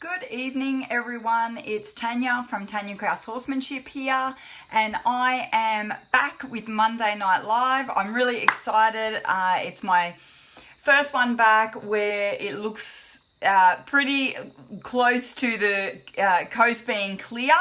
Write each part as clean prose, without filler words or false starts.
Good evening, everyone. It's Tanja from Tanja Kraus Horsemanship here, and I am back with Monday Night Live. I'm really excited. It's my first one back where it looks pretty close to the coast being clear,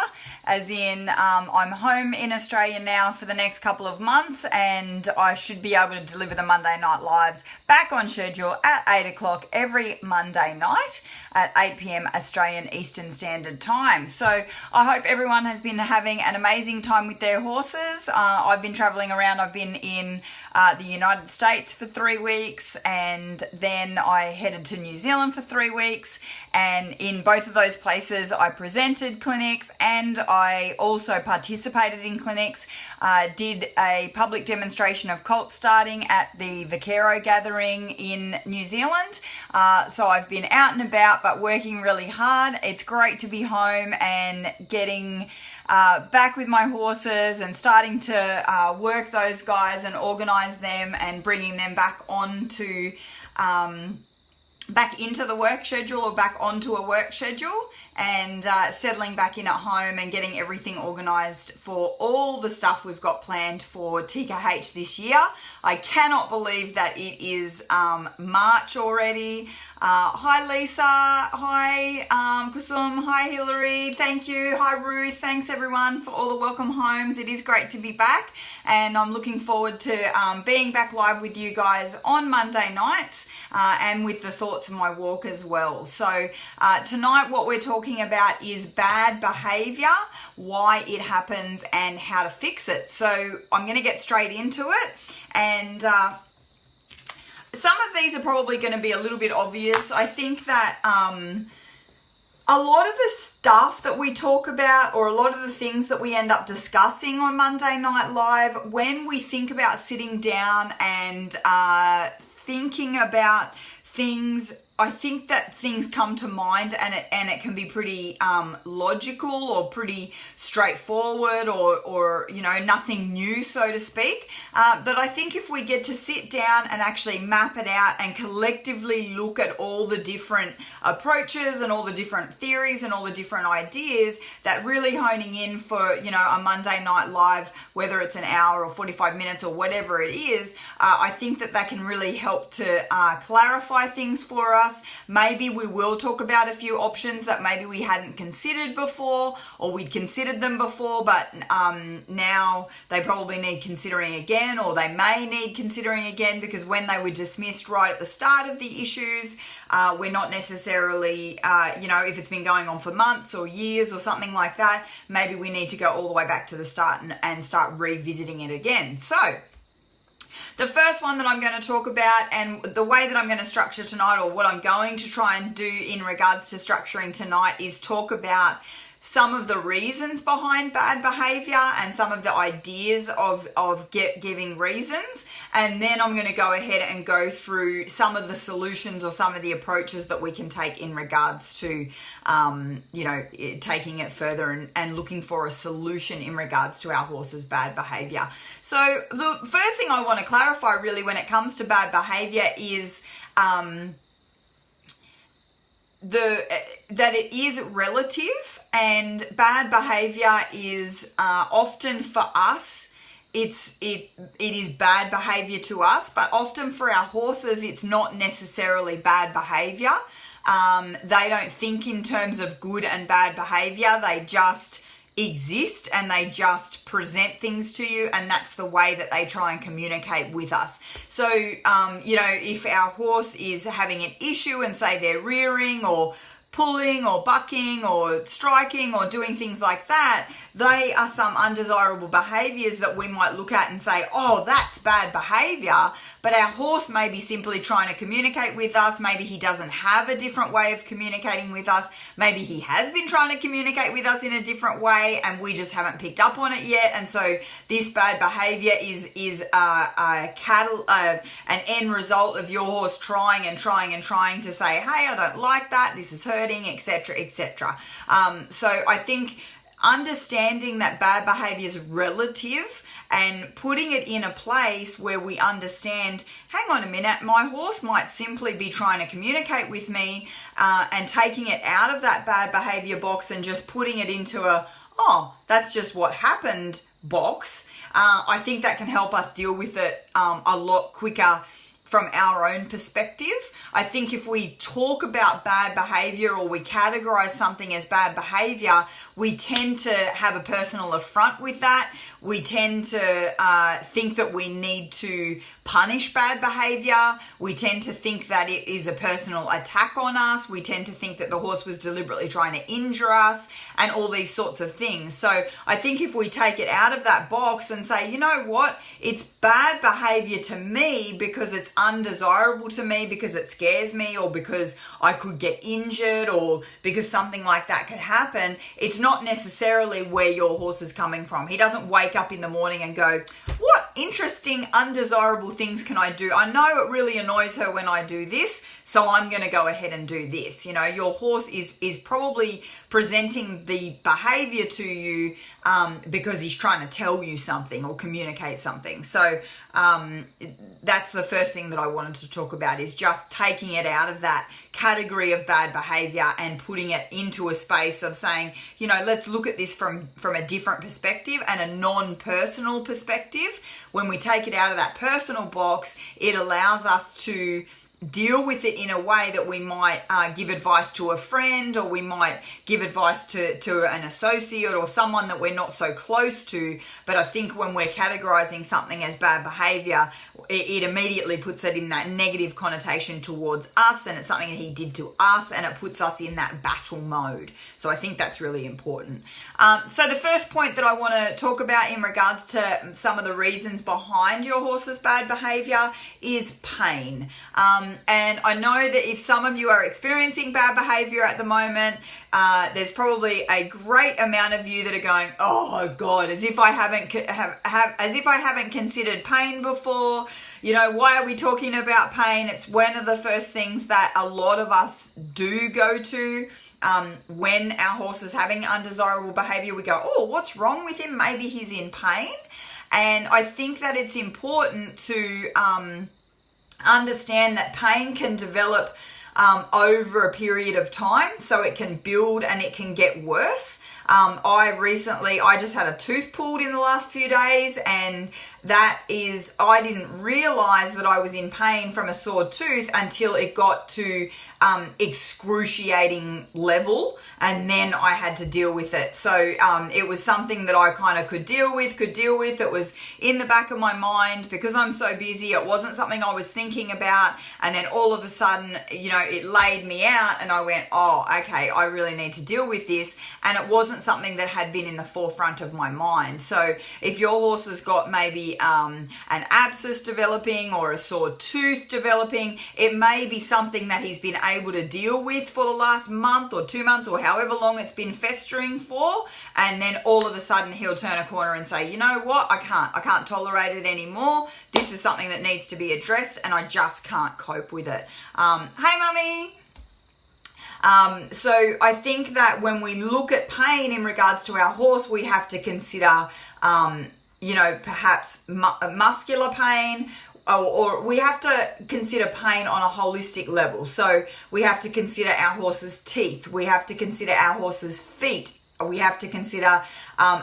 as in I'm home in Australia now for the next couple of months, and I should be able to deliver the Monday Night Lives back on schedule at 8 o'clock every Monday night at 8 p.m. Australian Eastern Standard Time. So I hope everyone has been having an amazing time with their horses. I've been traveling around. I've been in the United States for 3 weeks, and then I headed to New Zealand for 3 weeks, and in both of those places I presented clinics and I also participated in clinics. Did a public demonstration of colt starting at the Vaquero gathering in New Zealand. So I've been out and about but working really hard. It's great to be home and getting back with my horses and starting to work those guys and organize them and bringing them back onto back into the work schedule or back onto a work schedule, and settling back in at home and getting everything organised for all the stuff we've got planned for TKH this year. I cannot believe that it is March already. Hi Lisa, hi Kusum, hi Hillary, thank you, hi Ruth, thanks everyone for all the welcome homes. It is great to be back, and I'm looking forward to being back live with you guys on Monday nights and with the thoughts of my walk as well. So tonight what we're talking about is bad behaviour, why it happens and how to fix it. So I'm going to get straight into it, and some of these are probably going to be a little bit obvious. I think that a lot of the stuff that we talk about, or a lot of the things that we end up discussing on Monday Night Live, when we think about sitting down and thinking about things, I think that things come to mind, and it can be pretty logical or pretty straightforward, or you know, nothing new, so to speak. But I think if we get to sit down and actually map it out and collectively look at all the different approaches and all the different theories and all the different ideas, that really honing in for, you know, a Monday Night Live, whether it's an hour or 45 minutes or whatever it is, I think that can really help to clarify things for us. Maybe we will talk about a few options that maybe we hadn't considered before, or we'd considered them before, but now they probably need considering again, or they may need considering again, because when they were dismissed right at the start of the issues, we're not necessarily, you know, if it's been going on for months or years or something like that, maybe we need to go all the way back to the start and start revisiting it again. So the first one that I'm going to talk about, and the way that I'm going to structure tonight, or what I'm going to try and do in regards to structuring tonight, is talk about some of the reasons behind bad behavior and some of the ideas of giving reasons. And then I'm going to go ahead and go through some of the solutions or some of the approaches that we can take in regards to, you know, taking it further and looking for a solution in regards to our horse's bad behavior. So the first thing I want to clarify really when it comes to bad behavior is that it is relative, and bad behavior is often for us, it is bad behavior to us, but often for our horses it's not necessarily bad behavior. They don't think in terms of good and bad behavior, they just exist and they just present things to you, and that's the way that they try and communicate with us. So you know, if our horse is having an issue and say they're rearing or pulling or bucking or striking or doing things like that, they are some undesirable behaviors that we might look at and say, oh, that's bad behavior. But our horse may be simply trying to communicate with us. Maybe he doesn't have a different way of communicating with us. Maybe he has been trying to communicate with us in a different way and we just haven't picked up on it yet. And so this bad behavior is an end result of your horse trying to say, hey, I don't like that, this is hurting, etc., etc. So I think understanding that bad behavior is relative and putting it in a place where we understand, hang on a minute, my horse might simply be trying to communicate with me, and taking it out of that bad behavior box and just putting it into a, oh, that's just what happened box. I think that can help us deal with it a lot quicker from our own perspective. I think if we talk about bad behavior or we categorize something as bad behavior, we tend to have a personal affront with that. We tend to think that we need to punish bad behavior. We tend to think that it is a personal attack on us. We tend to think that the horse was deliberately trying to injure us and all these sorts of things. So I think if we take it out of that box and say, you know what, it's bad behavior to me because it's undesirable to me, because it scares me, or because I could get injured, or because something like that could happen. It's not necessarily where your horse is coming from. He doesn't wake up in the morning and go, what interesting undesirable things can I do? I know it really annoys her when I do this, so I'm going to go ahead and do this. You know, your horse is probably presenting the behavior to you because he's trying to tell you something or communicate something. So that's the first thing that I wanted to talk about, is just taking it out of that category of bad behavior and putting it into a space of saying, you know, let's look at this from a different perspective and a non-personal perspective. When we take it out of that personal box, it allows us to deal with it in a way that we might give advice to a friend, or we might give advice to an associate or someone that we're not so close to. But I think when we're categorizing something as bad behavior, it immediately puts it in that negative connotation towards us, and it's something that he did to us, and it puts us in that battle mode. So I think that's really important. So the first point that I want to talk about in regards to some of the reasons behind your horse's bad behavior is pain. And I know that if some of you are experiencing bad behavior at the moment, there's probably a great amount of you that are going, oh God, as if I haven't considered pain before. You know, why are we talking about pain? It's one of the first things that a lot of us do go to. When our horse is having undesirable behavior, we go, oh, what's wrong with him? Maybe he's in pain. And I think that it's important to understand that pain can develop over a period of time, so it can build and it can get worse. I just had a tooth pulled in the last few days, and I didn't realize that I was in pain from a sore tooth until it got to excruciating level, and then I had to deal with it. So it was something that I kind of could deal with. It was in the back of my mind because I'm so busy. It wasn't something I was thinking about, and then all of a sudden, you know, it laid me out, and I went, oh, okay, I really need to deal with this. And it wasn't something that had been in the forefront of my mind. So if your horse has got maybe an abscess developing or a sore tooth developing, it may be something that he's been able to deal with for the last month or 2 months or however long it's been festering for, and then all of a sudden he'll turn a corner and say, you know what, I can't tolerate it anymore. This is something that needs to be addressed, and I just can't cope with it. Hey mummy. So I think that when we look at pain in regards to our horse, we have to consider, perhaps muscular pain, or we have to consider pain on a holistic level. So we have to consider our horse's teeth. We have to consider our horse's feet. We have to consider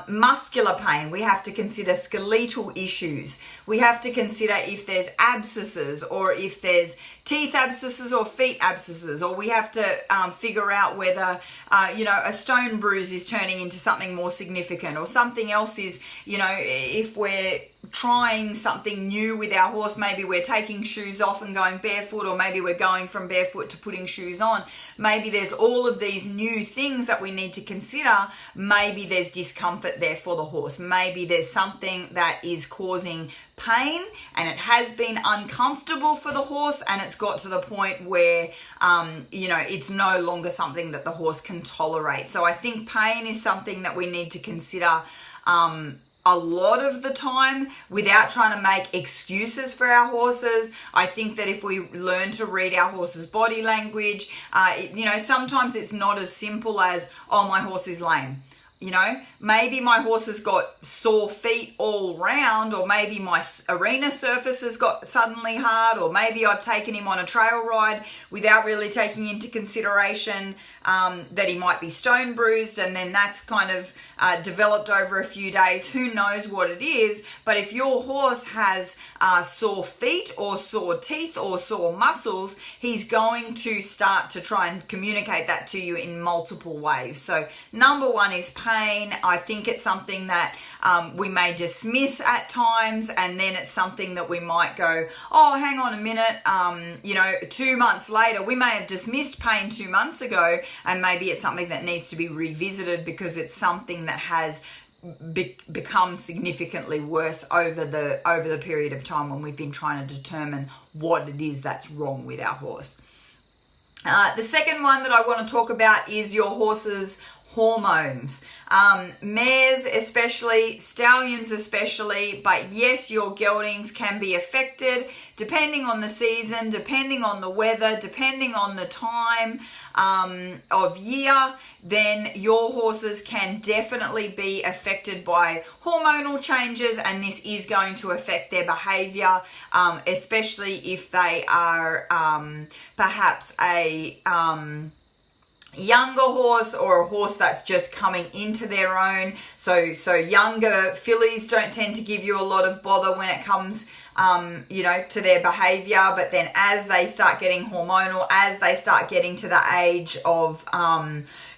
muscular pain. We have to consider skeletal issues. We have to consider if there's abscesses, or if there's teeth abscesses or feet abscesses, or we have to figure out whether, a stone bruise is turning into something more significant, or something else is, if we're trying something new with our horse, maybe we're taking shoes off and going barefoot, or maybe we're going from barefoot to putting shoes on. Maybe there's all of these new things that we need to consider. Maybe there's discomfort there for the horse. Maybe there's something that is causing pain, and it has been uncomfortable for the horse, and it's got to the point where it's no longer something that the horse can tolerate. So I think pain is something that we need to consider a lot of the time without trying to make excuses for our horses. I think that if we learn to read our horse's body language, sometimes it's not as simple as, oh, my horse is lame. You know, maybe my horse has got sore feet all round, or maybe my arena surface has got suddenly hard, or maybe I've taken him on a trail ride without really taking into consideration that he might be stone bruised, and then that's kind of developed over a few days. Who knows what it is? But if your horse has sore feet or sore teeth or sore muscles, he's going to start to try and communicate that to you in multiple ways. So number one is pain. I think it's something that we may dismiss at times, and then it's something that we might go, oh, hang on a minute, 2 months later, we may have dismissed pain 2 months ago, and maybe it's something that needs to be revisited because it's something that has become significantly worse over the period of time when we've been trying to determine what it is that's wrong with our horse. The second one that I want to talk about is your horse's hormones. Mares especially, stallions especially, but yes, your geldings can be affected depending on the season, depending on the weather, depending on the time of year. Then your horses can definitely be affected by hormonal changes, and this is going to affect their behavior, especially if they are perhaps a younger horse, or a horse that's just coming into their own. So younger fillies don't tend to give you a lot of bother when it comes to their behavior, but then as they start getting hormonal, as they start getting to the age of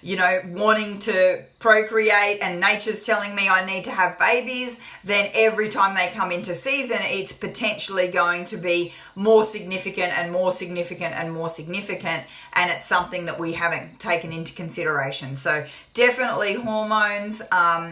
wanting to procreate, and nature's telling me I need to have babies, then every time they come into season, it's potentially going to be more significant and more significant and more significant, and it's something that we haven't taken into consideration. So definitely hormones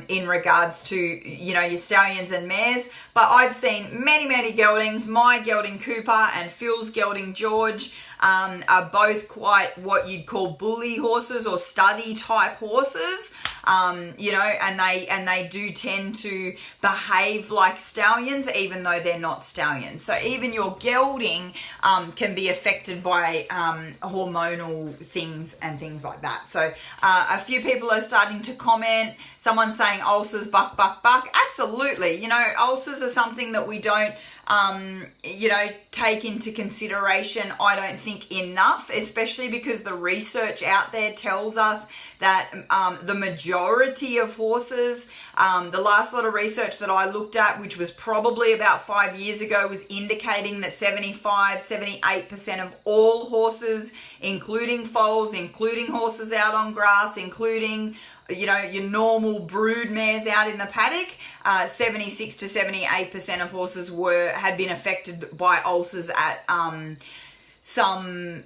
in regards to your stallions and mares. But I've seen many geldings. My gelding Cooper and Phil's gelding George are both quite what you'd call bully horses or study type horses, and they do tend to behave like stallions, even though they're not stallions. So even your gelding can be affected by hormonal things and things like that. So a few people are starting to comment. Someone's saying ulcers, buck. Absolutely. Ulcers are something that we don't take into consideration, I don't think, enough, especially because the research out there tells us that the majority of horses, the last lot of research that I looked at, which was probably about 5 years ago, was indicating that 75-78% of all horses, including foals, including horses out on grass, including your normal brood mares out in the paddock, 76-78% of horses had been affected by ulcers at some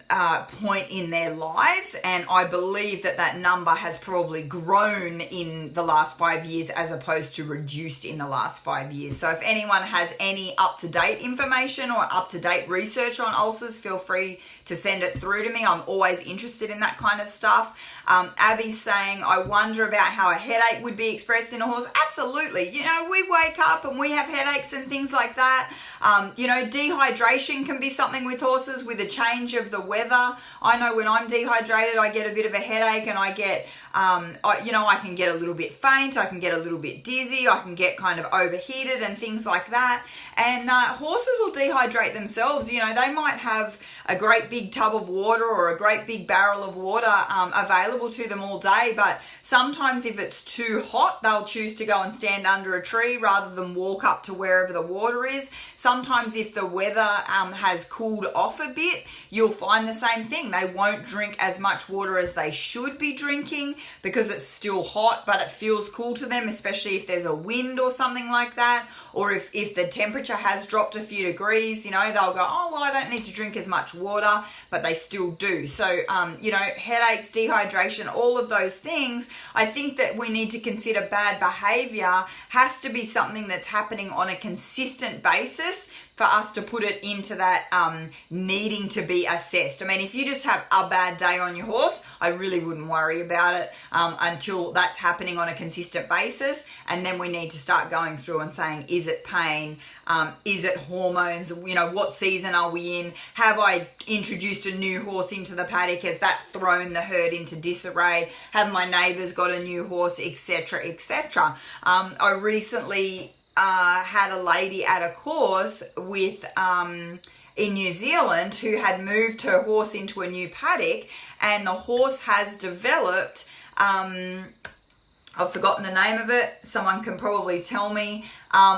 point in their lives, and I believe that number has probably grown in the last 5 years as opposed to reduced in the last 5 years. So if anyone has any up-to-date information or up-to-date research on ulcers, feel free to send it through to me. I'm always interested in that kind of stuff. Abby's saying, I wonder about how a headache would be expressed in a horse. Absolutely. We wake up and we have headaches and things like that. Dehydration can be something with horses with a change of the weather. I know when I'm dehydrated, I get a bit of a headache, and I get, I can get a little bit faint, I can get a little bit dizzy, I can get kind of overheated and things like that. And horses will dehydrate themselves. They might have a great big tub of water or a great big barrel of water available to them all day, but sometimes if it's too hot, they'll choose to go and stand under a tree rather than walk up to wherever the water is. Sometimes if the weather has cooled off a bit, you'll find the same thing. They won't drink as much water as they should be drinking because it's still hot, but it feels cool to them, especially if there's a wind or something like that, or if the temperature has dropped a few degrees, they'll go, oh, well, I don't need to drink as much water, but they still do. So, headaches, dehydration, all of those things, I think that we need to consider bad behavior has to be something that's happening on a consistent basis, for us to put it into that needing to be assessed. I mean, if you just have a bad day on your horse, I really wouldn't worry about it until that's happening on a consistent basis. And then we need to start going through and saying, is it pain? Is it hormones? You know, what season are we in? Have I introduced a new horse into the paddock? Has that thrown the herd into disarray? Have my neighbours got a new horse, etc., etc.? I recently had a lady at a course with in New Zealand who had moved her horse into a new paddock, and the horse has developed I've forgotten the name of it, someone can probably tell me,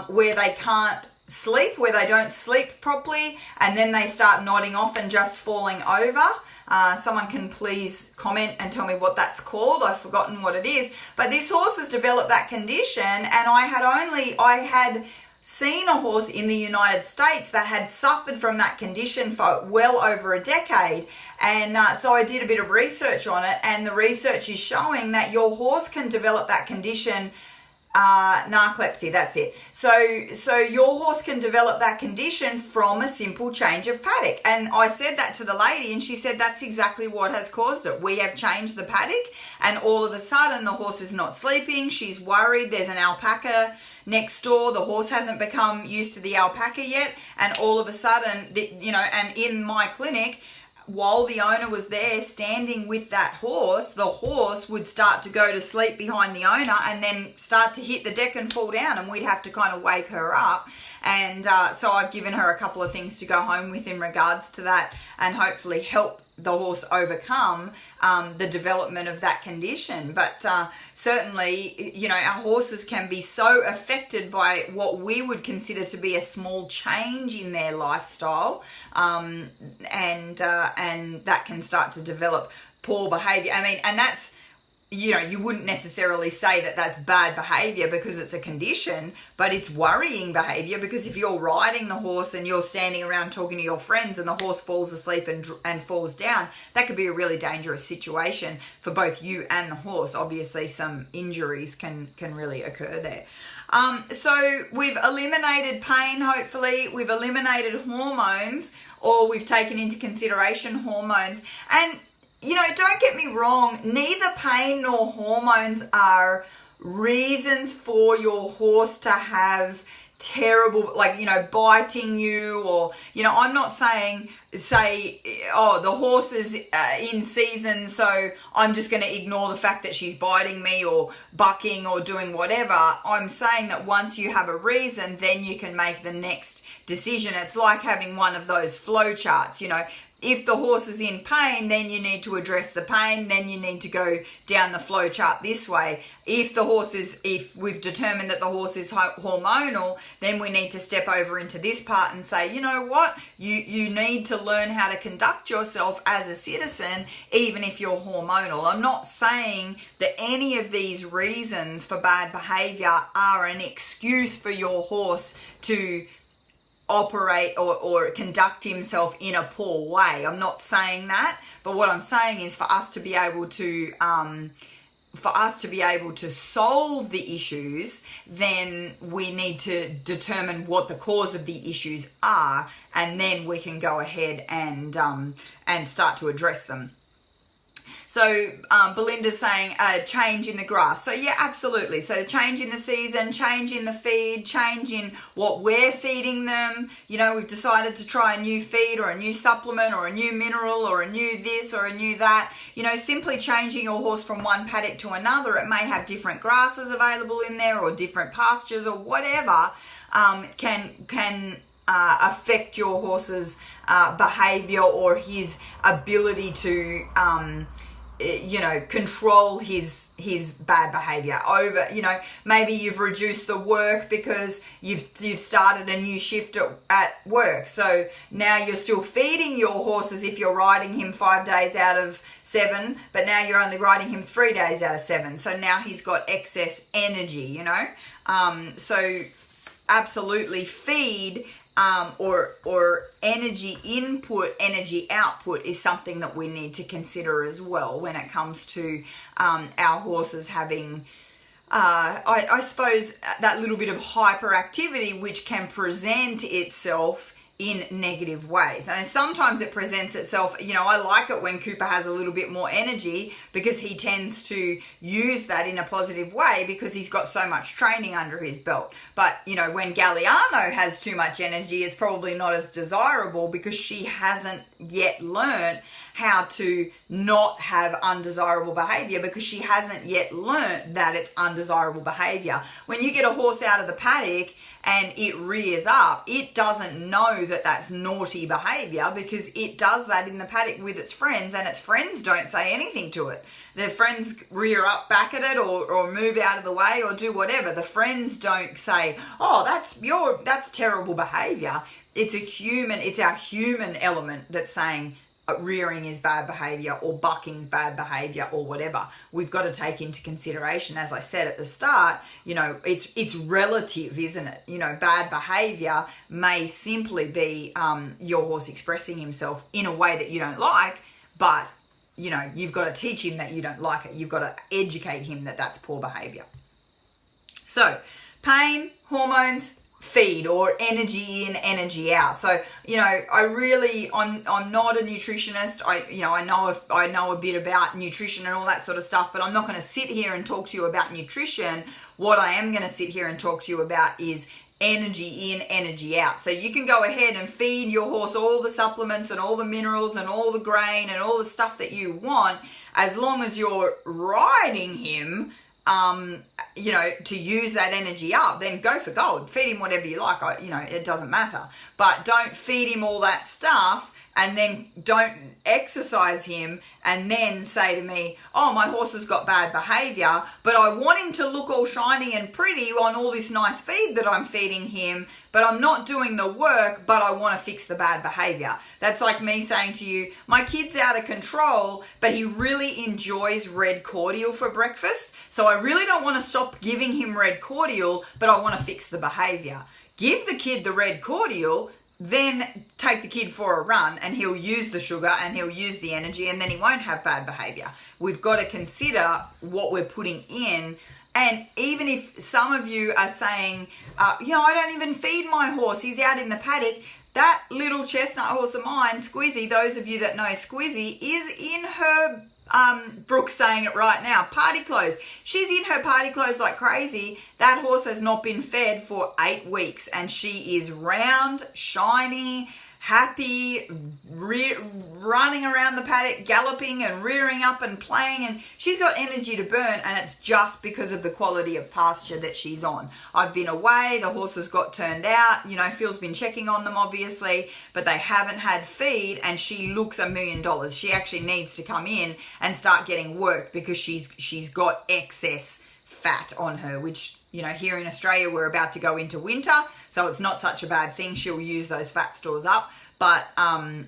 where they can't sleep, where they don't sleep properly, and then they start nodding off and just falling over. Someone can please comment and tell me what that's called. I've forgotten what it is. But this horse has developed that condition, and I had seen a horse in the United States that had suffered from that condition for well over a decade. And so I did a bit of research on it, and the research is showing that your horse can develop that condition, narcolepsy, that's it. So your horse can develop that condition from a simple change of paddock. And I said that to the lady, and she said that's exactly what has caused it. We have changed the paddock, and all of a sudden the horse is not sleeping. She's worried. There's an alpaca next door. The horse hasn't become used to the alpaca yet, and all of a sudden, and in my clinic, while the owner was there standing with that horse, the horse would start to go to sleep behind the owner and then start to hit the deck and fall down, and we'd have to kind of wake her up. And so I've given her a couple of things to go home with in regards to that, and hopefully help the horse overcome the development of that condition. But certainly, our horses can be so affected by what we would consider to be a small change in their lifestyle, and that can start to develop poor behavior. I mean, and that's, you wouldn't necessarily say that that's bad behavior because it's a condition, but it's worrying behavior, because if you're riding the horse and you're standing around talking to your friends and the horse falls asleep and falls down, that could be a really dangerous situation for both you and the horse. Obviously, some injuries can really occur there. So we've eliminated pain, hopefully. We've eliminated hormones, or we've taken into consideration hormones. And don't get me wrong, neither pain nor hormones are reasons for your horse to have terrible, biting you, or, I'm not saying, the horse is in season, so I'm just going to ignore the fact that she's biting me or bucking or doing whatever. I'm saying that once you have a reason, then you can make the next decision. It's like having one of those flow charts, If the horse is in pain, then you need to address the pain. Then you need to go down the flow chart this way. If we've determined that the horse is hormonal, then we need to step over into this part and say, you know what? You need to learn how to conduct yourself as a citizen, even if you're hormonal. I'm not saying that any of these reasons for bad behavior are an excuse for your horse to operate or conduct himself in a poor way. I'm not saying that, but what I'm saying is for us to be able to solve the issues, then we need to determine what the cause of the issues are, and then we can go ahead and start to address them. So Belinda's saying change in the grass. So yeah, absolutely. So change in the season, change in the feed, change in what we're feeding them. We've decided to try a new feed or a new supplement or a new mineral or a new this or a new that. Simply changing your horse from one paddock to another. It may have different grasses available in there or different pastures or whatever, can affect your horse's behavior or his ability to control his bad behavior over, maybe you've reduced the work because you've started a new shift at work. So now you're still feeding your horse as if you're riding him 5 days out of 7, but now you're only riding him 3 days out of 7. So now he's got excess energy, so absolutely feed or energy input, energy output is something that we need to consider as well when it comes to our horses having, I suppose, that little bit of hyperactivity which can present itself in negative ways. And sometimes it presents itself, I like it when Cooper has a little bit more energy, because he tends to use that in a positive way because he's got so much training under his belt. But, when Galliano has too much energy, it's probably not as desirable because she hasn't yet learned how to not have undesirable behavior, because she hasn't yet learned that it's undesirable behavior. When you get a horse out of the paddock and it rears up, it doesn't know that that's naughty behavior, because it does that in the paddock with its friends, and its friends don't say anything to it. Their friends rear up back at it or move out of the way or do whatever. The friends don't say, oh, that's terrible behavior. It's our human element that's saying rearing is bad behavior or bucking's bad behavior or whatever. We've got to take into consideration, as I said at the start, it's relative, isn't it? Bad behavior may simply be your horse expressing himself in a way that you don't like, but you've got to teach him that you don't like it. You've got to educate him that that's poor behavior. So pain, hormones, feed, or energy in, energy out. So, I'm not a nutritionist. I know a bit about nutrition and all that sort of stuff, but I'm not going to sit here and talk to you about nutrition. What I am going to sit here and talk to you about is energy in, energy out. So you can go ahead and feed your horse all the supplements and all the minerals and all the grain and all the stuff that you want, as long as you're riding him to use that energy up. Then go for gold. Feed him whatever you like. It doesn't matter. But don't feed him all that stuff and then don't exercise him and then say to me, oh, my horse has got bad behavior, but I want him to look all shiny and pretty on all this nice feed that I'm feeding him, but I'm not doing the work, but I want to fix the bad behavior. That's like me saying to you, my kid's out of control, but he really enjoys red cordial for breakfast, so I really don't want to stop giving him red cordial, but I want to fix the behavior. Give the kid the red cordial, then take the kid for a run, and he'll use the sugar and he'll use the energy, and then he won't have bad behavior. We've got to consider what we're putting in. And even if some of you are saying, I don't even feed my horse, he's out in the paddock, that little chestnut horse of mine, Squizzy, those of you that know Squizzy, is in her Brooke's saying it right now, party clothes. She's in her party clothes like crazy. That horse has not been fed for 8 weeks, and she is round, shiny, happy, running around the paddock, galloping and rearing up and playing, and she's got energy to burn, and it's just because of the quality of pasture that she's on. I've been away, the horses got turned out, Phil's been checking on them obviously, but they haven't had feed, and she looks $1 million. She actually needs to come in and start getting worked because she's got excess fat on her, which here in Australia, we're about to go into winter, so it's not such a bad thing. She'll use those fat stores up. But,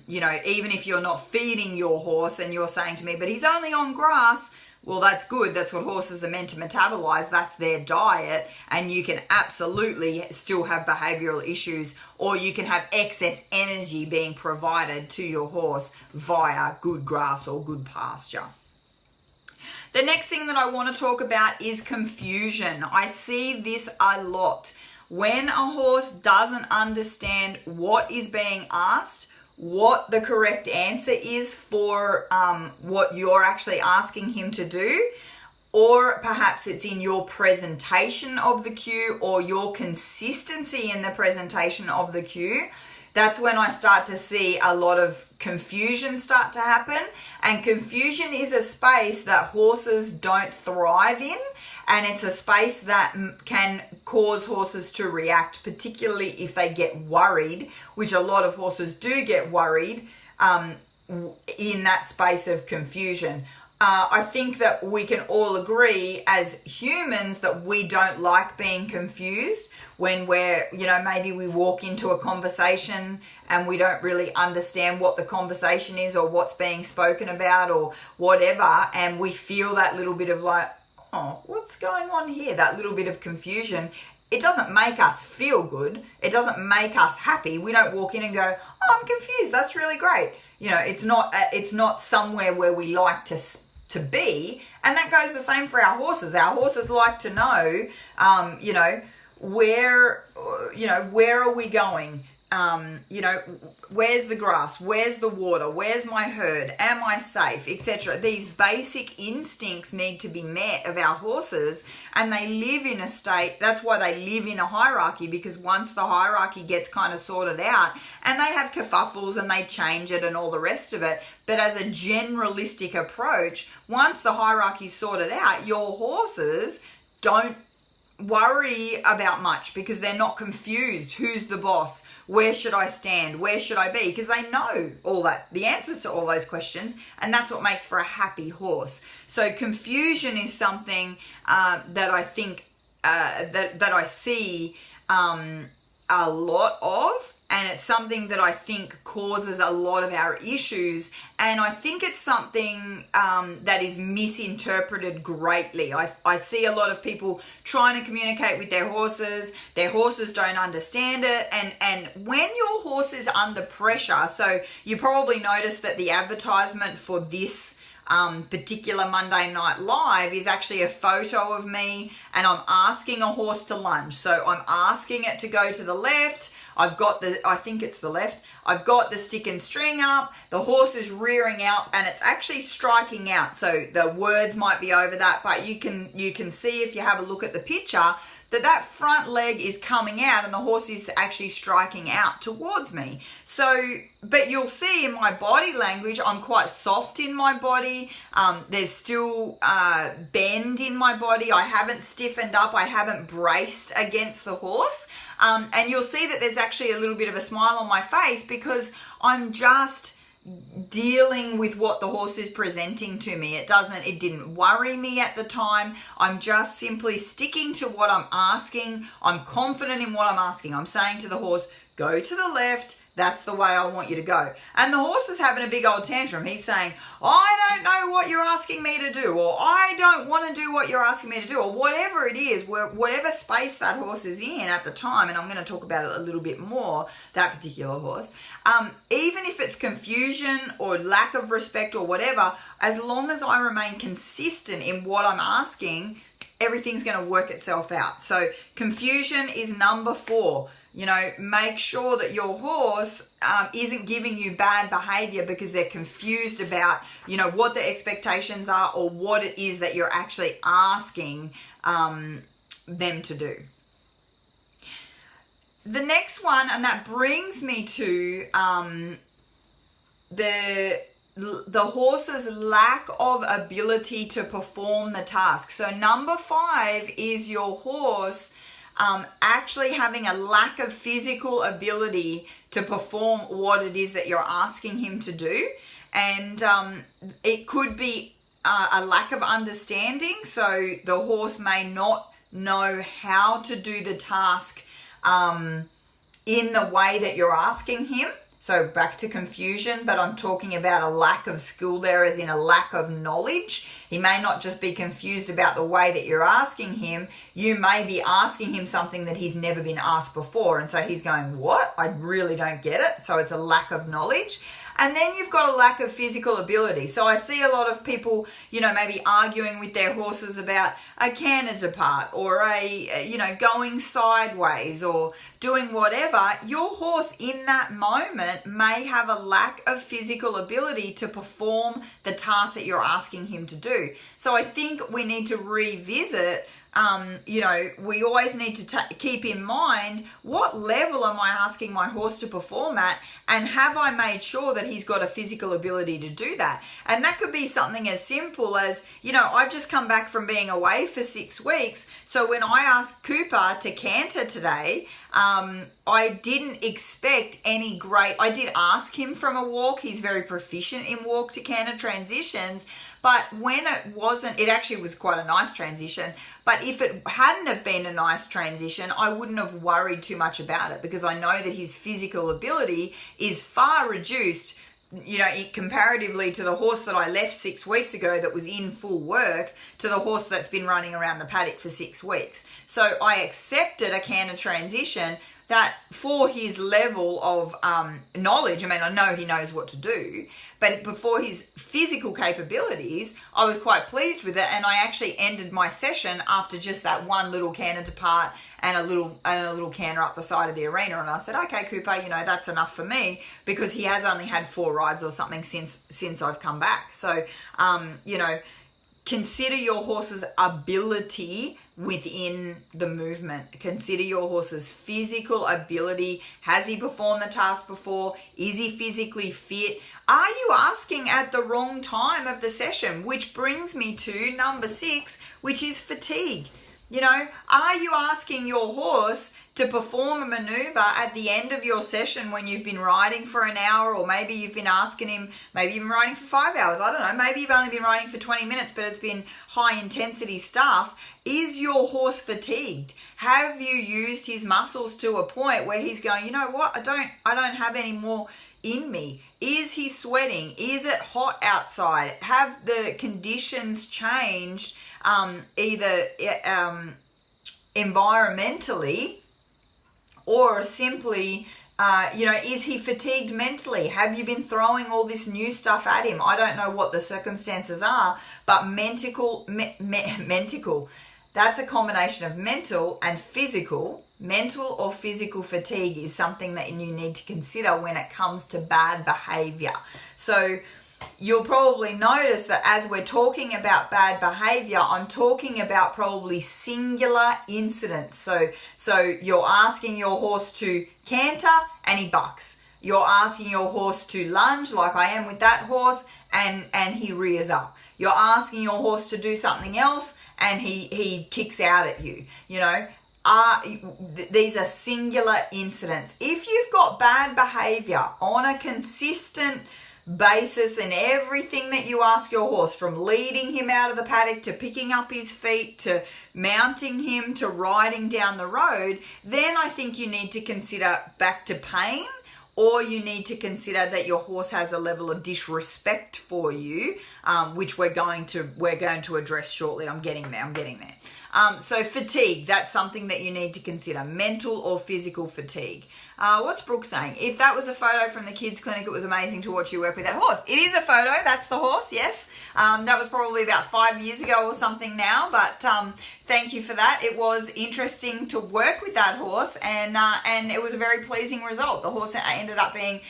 even if you're not feeding your horse and you're saying to me, but he's only on grass, well, that's good. That's what horses are meant to metabolize. That's their diet. And you can absolutely still have behavioral issues, or you can have excess energy being provided to your horse via good grass or good pasture. The next thing that I want to talk about is confusion. I see this a lot. When a horse doesn't understand what is being asked, what the correct answer is for what you're actually asking him to do, or perhaps it's in your presentation of the cue or your consistency in the presentation of the cue, that's when I start to see a lot of confusion start to happen. And confusion is a space that horses don't thrive in, and it's a space that can cause horses to react, particularly if they get worried, which a lot of horses do get worried in that space of confusion. I think that we can all agree as humans that we don't like being confused when we're, maybe we walk into a conversation and we don't really understand what the conversation is or what's being spoken about or whatever, and we feel that little bit of like, oh, what's going on here? That little bit of confusion. It doesn't make us feel good. It doesn't make us happy. We don't walk in and go, oh, I'm confused. That's really great. It's not somewhere where we like to be, and that goes the same for our horses. Our horses like to know, where are we going? where's the grass, where's the water, where's my herd, am I safe, etc. These basic instincts need to be met of our horses, and they live in a state, that's why they live in a hierarchy, because once the hierarchy gets kind of sorted out, and they have kerfuffles and they change it and all the rest of it, but as a generalistic approach, once the hierarchy's sorted out, your horses don't worry about much because they're not confused. Who's the boss? Where should I stand? Where should I be? Because they know all that, the answers to all those questions, and that's what makes for a happy horse. So confusion is something that I think that I see a lot of, and it's something that I think causes a lot of our issues, and I think it's something that is misinterpreted greatly. I see a lot of people trying to communicate with their horses don't understand it, and when your horse is under pressure, so you probably noticed that the advertisement for this particular Monday Night Live is actually a photo of me, and I'm asking a horse to lunge. So I'm asking it to go to the left. I think it's the left. I've got the stick and string up. The horse is rearing out and it's actually striking out. So the words might be over that, but you can see if you have a look at the picture that front leg is coming out and the horse is actually striking out towards me. So, but you'll see in my body language, I'm quite soft in my body. There's still bend in my body. I haven't stiffened up. I haven't braced against the horse. And you'll see that there's actually a little bit of a smile on my face because I'm just dealing with what the horse is presenting to me. It didn't worry me at the time. I'm just simply sticking to what I'm asking. I'm confident in what I'm asking. I'm saying to the horse, go to the left. That's the way I want you to go. And the horse is having a big old tantrum. He's saying, I don't know what you're asking me to do, or I don't want to do what you're asking me to do, or whatever it is, whatever space that horse is in at the time. And I'm going to talk about it a little bit more, that particular horse. Even if it's confusion or lack of respect or whatever, as long as I remain consistent in what I'm asking, everything's going to work itself out. So confusion is number 4. Make sure that your horse isn't giving you bad behavior because they're confused about, what the expectations are or what it is that you're actually asking them to do. The next one, and that brings me to the horse's lack of ability to perform the task. So number 5 is your horse actually having a lack of physical ability to perform what it is that you're asking him to do. And it could be a lack of understanding. So the horse may not know how to do the task in the way that you're asking him. So back to confusion, but I'm talking about a lack of skill there, as in a lack of knowledge. He may not just be confused about the way that you're asking him. You may be asking him something that he's never been asked before. And so he's going, what? I really don't get it. So it's a lack of knowledge. And then you've got a lack of physical ability. So I see a lot of people, maybe arguing with their horses about a canter part or going sideways or doing whatever. Your horse in that moment may have a lack of physical ability to perform the task that you're asking him to do. So I think we need to revisit we always need to keep in mind, what level am I asking my horse to perform at, and have I made sure that he's got a physical ability to do that? And that could be something as simple as, I've just come back from being away for 6 weeks. So when I asked Cooper to canter today, I didn't expect I did ask him from a walk. He's very proficient in walk to canter transitions. But when it actually was quite a nice transition. But if it hadn't have been a nice transition, I wouldn't have worried too much about it because I know that his physical ability is far reduced, comparatively to the horse that I left 6 weeks ago that was in full work to the horse that's been running around the paddock for 6 weeks. So I accepted a canter transition that for his level of knowledge, I mean, I know he knows what to do, but for his physical capabilities, I was quite pleased with it. And I actually ended my session after just that one little canter depart and a little canter up the side of the arena. And I said, okay, Cooper, you know, that's enough for me, because he has only had 4 rides or something since I've come back. So, you know, consider your horse's ability within the movement. Consider your horse's physical ability. Has he performed the task before? Is he physically fit? Are you asking at the wrong time of the session? Which brings me to number 6, which is fatigue. You know, are you asking your horse to perform a maneuver at the end of your session when you've been riding for an hour, or maybe you've been asking him, maybe you've been riding for 5 hours, I don't know, maybe you've only been riding for 20 minutes, but it's been high intensity stuff. Is your horse fatigued? Have you used his muscles to a point where he's going, you know what, I don't have any more in me? Is he sweating? Is it hot outside? Have the conditions changed, either environmentally, or simply, you know, is he fatigued mentally? Have you been throwing all this new stuff at him? I don't know what the circumstances are, but mental, that's a combination of mental and physical. Mental or physical fatigue is something that you need to consider when it comes to bad behavior. So you'll probably notice that as we're talking about bad behavior, I'm talking about probably singular incidents. So you're asking your horse to canter and he bucks. You're asking your horse to lunge like I am with that horse and he rears up. You're asking your horse to do something else and he kicks out at you. You know, these are singular incidents. If you've got bad behavior on a consistent basis in everything that you ask your horse, from leading him out of the paddock to picking up his feet to mounting him to riding down the road, then I think you need to consider back to pain, or you need to consider that your horse has a level of disrespect for you, which we're going to address shortly. I'm getting there. So fatigue, that's something that you need to consider, mental or physical fatigue. What's Brooke saying? If that was a photo from the kids clinic, it was amazing to watch you work with that horse. It is a photo, that's the horse, yes. That was probably about 5 years ago or something now, but thank you for that. It was interesting to work with that horse, and it was a very pleasing result. The horse ended up being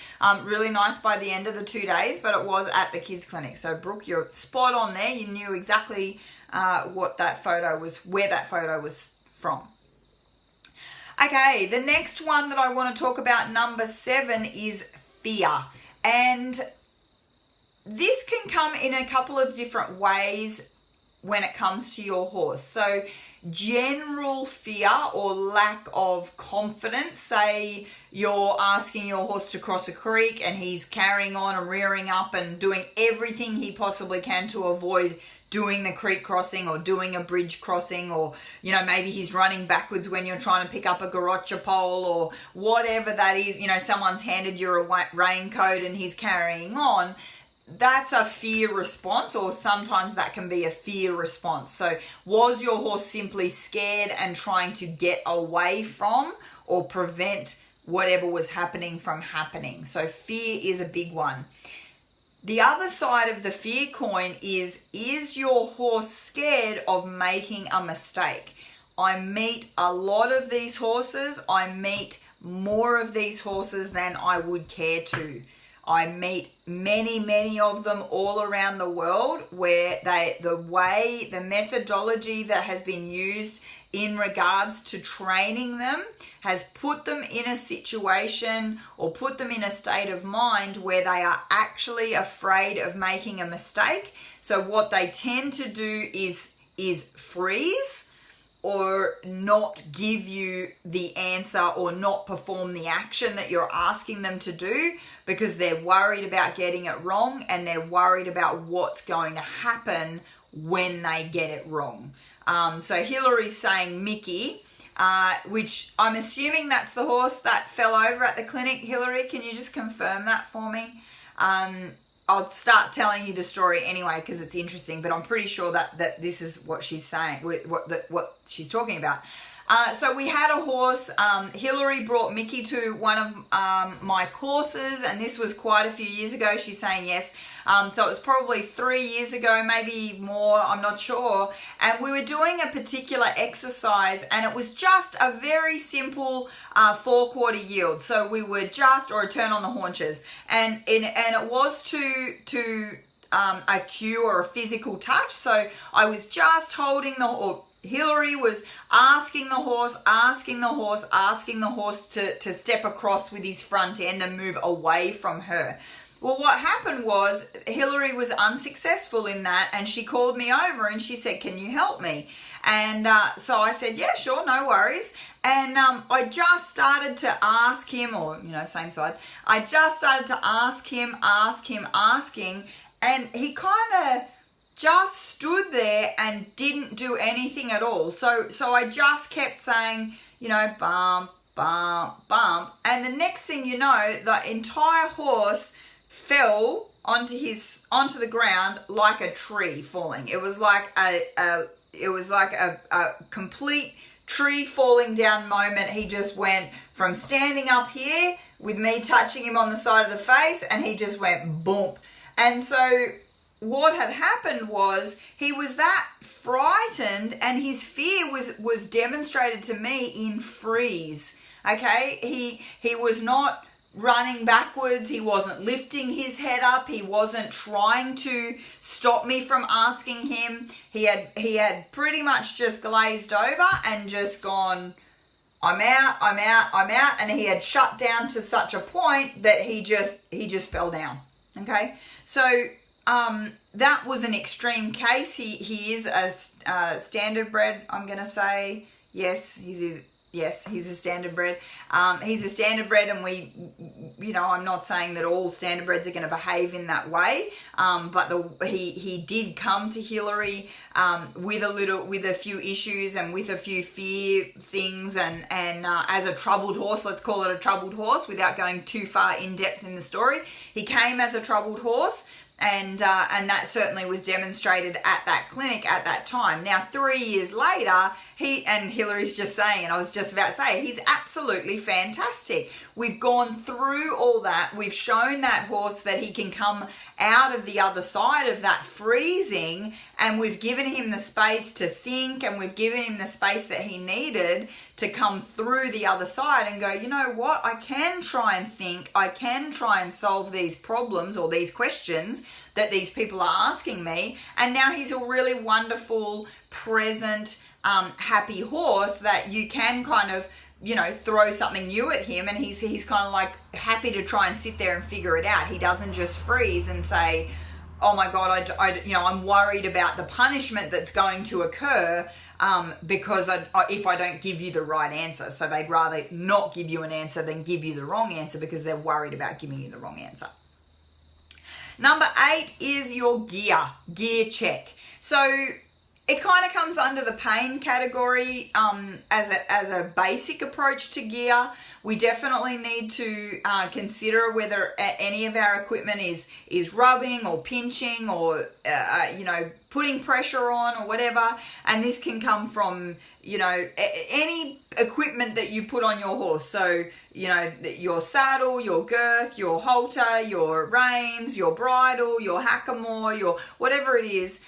really nice by the end of the 2 days, but it was at the kids clinic. So Brooke, you're spot on there. You knew exactly where that photo was from. Okay, the next one that I want to talk about, number 7, is fear. And this can come in a couple of different ways when it comes to your horse. So general fear or lack of confidence, say you're asking your horse to cross a creek and he's carrying on and rearing up and doing everything he possibly can to avoid doing the creek crossing or doing a bridge crossing, or, you know, maybe he's running backwards when you're trying to pick up a garrocha pole or whatever that is. You know, someone's handed you a raincoat and he's carrying on. That's a fear response, or sometimes that can be a fear response. So was your horse simply scared and trying to get away from or prevent whatever was happening from happening? So fear is a big one. The other side of the fear coin is your horse scared of making a mistake? I meet a lot of these horses. I meet more of these horses than I would care to. I meet many of them all around the world where the methodology that has been used in regards to training them has put them in a situation or put them in a state of mind where they are actually afraid of making a mistake. So what they tend to do is freeze or not give you the answer or not perform the action that you're asking them to do because they're worried about getting it wrong and they're worried about what's going to happen when they get it wrong. So Hillary's saying Mickey, which I'm assuming that's the horse that fell over at the clinic. Hillary, can you just confirm that for me? I'll start telling you the story anyway because it's interesting, but I'm pretty sure that this is what she's saying, what she's talking about. So we had a horse. Hillary brought Mickey to one of my courses, and this was quite a few years ago. She's saying yes. So it was probably 3 years ago, maybe more, I'm not sure. And we were doing a particular exercise, and it was just a very simple 4/4 yield. So we were just, or a turn on the haunches. And it was to a cue or a physical touch. So I was just holding Hillary was asking the horse to step across with his front end and move away from her. Well, what happened was Hillary was unsuccessful in that, and she called me over and she said, "Can you help me?" And so I said, "Yeah, sure, no worries." And I just started to ask him, or, same side. I just started to asking, and he kind of just stood there and didn't do anything at all. So I just kept saying, bump, bump, bump. And the next thing you know, the entire horse fell onto the ground like a tree falling. It was like a complete tree falling down moment. He just went from standing up here with me touching him on the side of the face, and he just went boom. And so what had happened was he was that frightened, and his fear was demonstrated to me in freeze. Okay, he was not running backwards. He wasn't lifting his head up. He wasn't trying to stop me from asking him. He had pretty much just glazed over and just gone, I'm out. And he had shut down to such a point that he just fell down. Okay, so that was an extreme case. He is a standard bred, I'm going to say. Yes, he's a standard bred. He's a standard bred, and I'm not saying that all standard breds are going to behave in that way. But he did come to Hillary with a few issues and with a few fear things, and as a troubled horse, let's call it a troubled horse, without going too far in depth in the story. He came as a troubled horse. And that certainly was demonstrated at that clinic at that time. Now, 3 years later, Hillary's just saying, and I was just about to say, he's absolutely fantastic. We've gone through all that. We've shown that horse that he can come out of the other side of that freezing, and we've given him the space to think, and we've given him the space that he needed to come through the other side and go, you know what, I can try and think, I can try and solve these problems or these questions that these people are asking me. And now he's a really wonderful, present, happy horse that you can kind of, throw something new at him, and he's kind of like happy to try and sit there and figure it out. He doesn't just freeze and say, oh my God, I'm worried about the punishment that's going to occur because if I don't give you the right answer. So they'd rather not give you an answer than give you the wrong answer because they're worried about giving you the wrong answer. Number 8 is your gear check. So it kind of comes under the pain category as a basic approach to gear. We definitely need to consider whether any of our equipment is rubbing or pinching or putting pressure on or whatever. And this can come from any equipment that you put on your horse. So your saddle, your girth, your halter, your reins, your bridle, your hackamore, your whatever it is.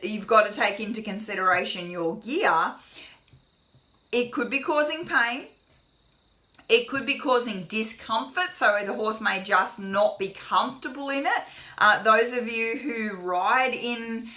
You've got to take into consideration your gear. It could be causing pain. It could be causing discomfort, so the horse may just not be comfortable in it. Those of you who ride in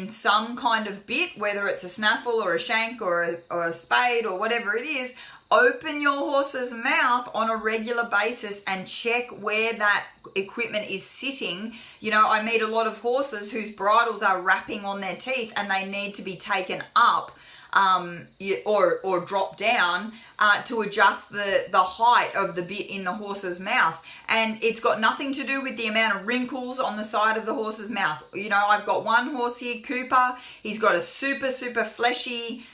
some kind of bit, whether it's a snaffle or a shank or a spade or whatever it is, open your horse's mouth on a regular basis and check where that equipment is sitting. I meet a lot of horses whose bridles are wrapping on their teeth and they need to be taken up or drop down to adjust the height of the bit in the horse's mouth. And it's got nothing to do with the amount of wrinkles on the side of the horse's mouth. I've got one horse here, Cooper. He's got a super, super fleshy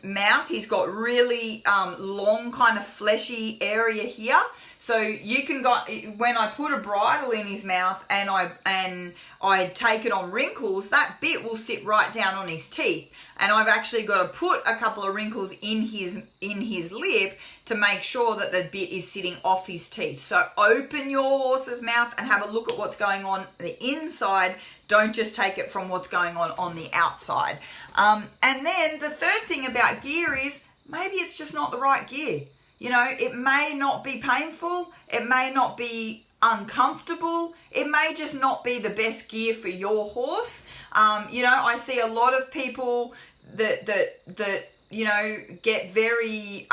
mouth. He's got really long kind of fleshy area here. So you can go, when I put a bridle in his mouth and I take it on wrinkles, that bit will sit right down on his teeth. And I've actually got to put a couple of wrinkles in his lip to make sure that the bit is sitting off his teeth. So open your horse's mouth and have a look at what's going on the inside. Don't just take it from what's going on the outside. And then the third thing about gear is maybe it's just not the right gear. You know, it may not be painful. It may not be uncomfortable. It may just not be the best gear for your horse. You know, I see a lot of people that you know, get very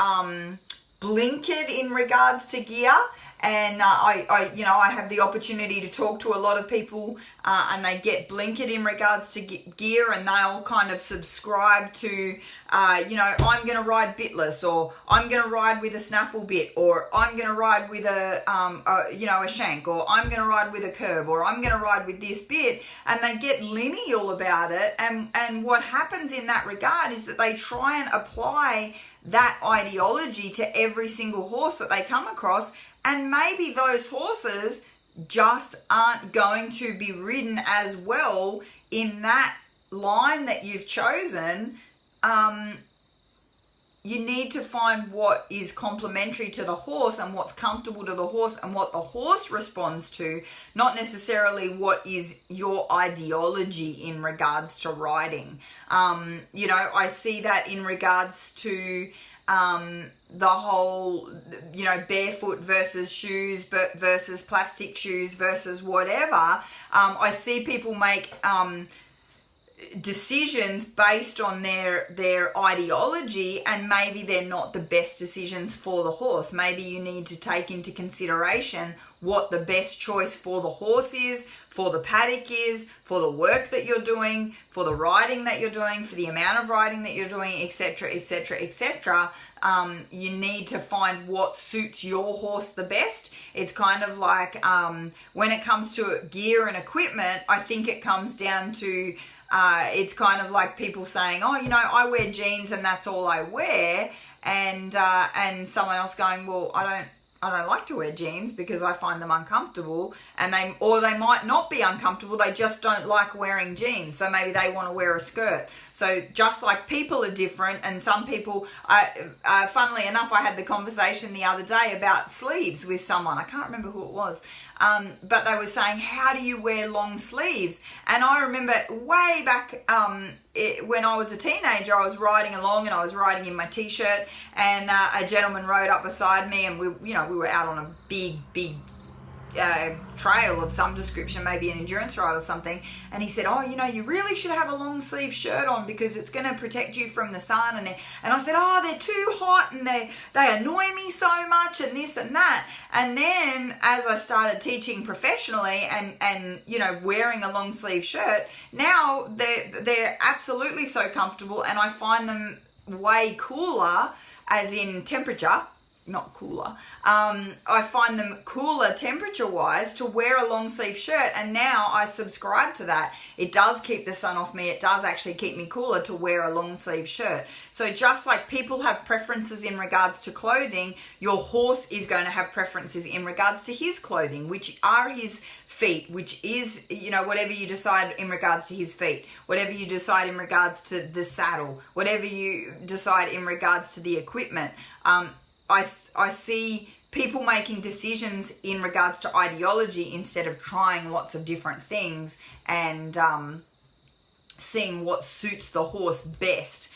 blinkered in regards to gear. And I have the opportunity to talk to a lot of people and they get blinkered in regards to gear, and they'll kind of subscribe to, you know, I'm going to ride bitless, or I'm going to ride with a snaffle bit, or I'm going to ride with a shank, or I'm going to ride with a curb, or I'm going to ride with this bit, and they get lineal about it. And what happens in that regard is that they try and apply that ideology to every single horse that they come across. And maybe those horses just aren't going to be ridden as well in that line that you've chosen. You need to find what is complementary to the horse and what's comfortable to the horse and what the horse responds to, not necessarily what is your ideology in regards to riding. You know, I see that in regards to the whole, you know, barefoot versus shoes, but versus plastic shoes versus whatever. I see people make decisions based on their ideology, and maybe they're not the best decisions for the horse. Maybe you need to take into consideration what the best choice for the horse is, for the paddock is, for the work that you're doing, for the riding that you're doing, for the amount of riding that you're doing, etc., etc., etc. You need to find what suits your horse the best. It's kind of like when it comes to gear and equipment, I think it comes down to it's kind of like people saying, oh, you know, I wear jeans and that's all I wear, and someone else going, well, I don't like to wear jeans because I find them uncomfortable, and they might not be uncomfortable, they just don't like wearing jeans, so maybe they want to wear a skirt. So just like people are different, and some people, funnily enough, I had the conversation the other day about sleeves with someone, I can't remember who it was, but they were saying, how do you wear long sleeves? And I remember way back when I was a teenager, I was riding along and I was riding in my t-shirt, and a gentleman rode up beside me, and we were out on a big trail of some description, maybe an endurance ride or something, and he said, oh, you know, you really should have a long sleeve shirt on because it's going to protect you from the sun. And I said, oh, they're too hot and they annoy me so much and this and that. And then as I started teaching professionally and you know, wearing a long sleeve shirt, now they're absolutely so comfortable, and I find them way cooler, as in temperature, not cooler. I find them cooler temperature-wise to wear a long sleeve shirt, and now I subscribe to that. It does keep the sun off me. It does actually keep me cooler to wear a long sleeve shirt. So just like people have preferences in regards to clothing, your horse is going to have preferences in regards to his clothing, which are his feet, which is, you know, whatever you decide in regards to his feet, whatever you decide in regards to the saddle, whatever you decide in regards to the equipment. I see people making decisions in regards to ideology instead of trying lots of different things and seeing what suits the horse best.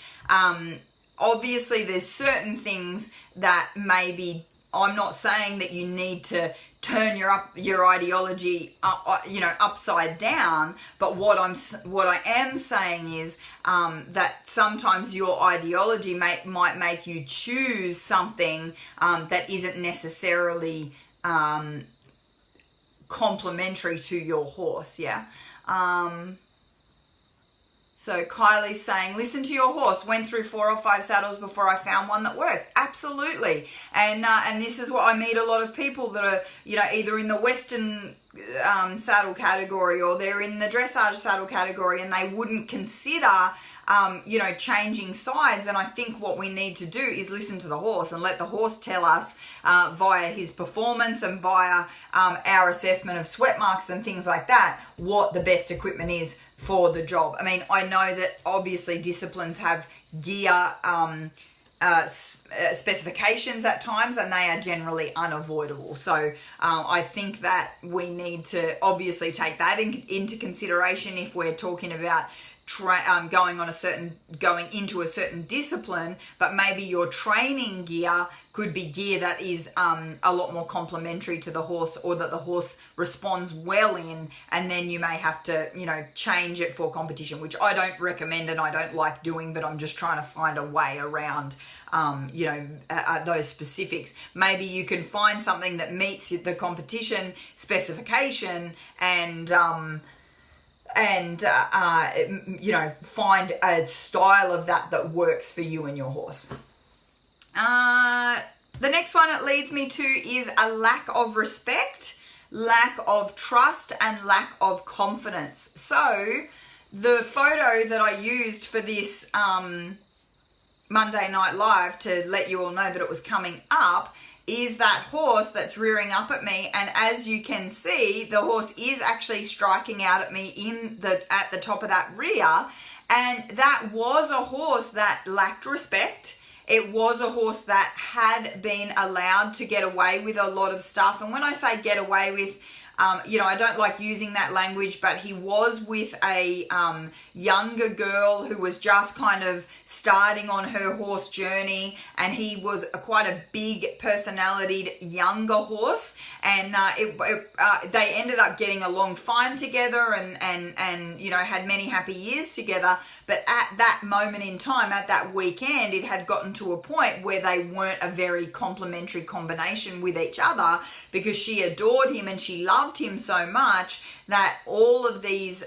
Obviously, there's certain things that maybe, I'm not saying that you need to turn your ideology upside down, but what I am saying is that sometimes your ideology might make you choose something that isn't necessarily complementary to your horse. So Kylie's saying, listen to your horse. Went through 4 or 5 saddles before I found one that works. Absolutely. And this is what I meet a lot of people that are, you know, either in the Western saddle category or they're in the dressage saddle category, and they wouldn't consider changing sides. And I think what we need to do is listen to the horse and let the horse tell us via his performance and via our assessment of sweat marks and things like that, what the best equipment is for the job. I mean, I know that obviously disciplines have gear specifications at times, and they are generally unavoidable. So I think that we need to obviously take that into consideration if we're talking about going into a certain discipline, but maybe your training gear could be gear that is a lot more complementary to the horse, or that the horse responds well in, and then you may have to, change it for competition, which I don't recommend and I don't like doing, but I'm just trying to find a way around those specifics. Maybe you can find something that meets the competition specification and find a style of that works for you and your horse. The next one it leads me to is a lack of respect, lack of trust, and lack of confidence. So the photo that I used for this Monday Night Live to let you all know that it was coming up is that horse that's rearing up at me, and as you can see, the horse is actually striking out at me at the top of that rear, and that was a horse that lacked respect. It was a horse that had been allowed to get away with a lot of stuff, and when I say get away with, I don't like using that language, but he was with a younger girl who was just kind of starting on her horse journey, and he was quite a big personalitied younger horse, and they ended up getting along fine together and had many happy years together. But at that moment in time, at that weekend, it had gotten to a point where they weren't a very complementary combination with each other, because she adored him and she loved him so much that all of these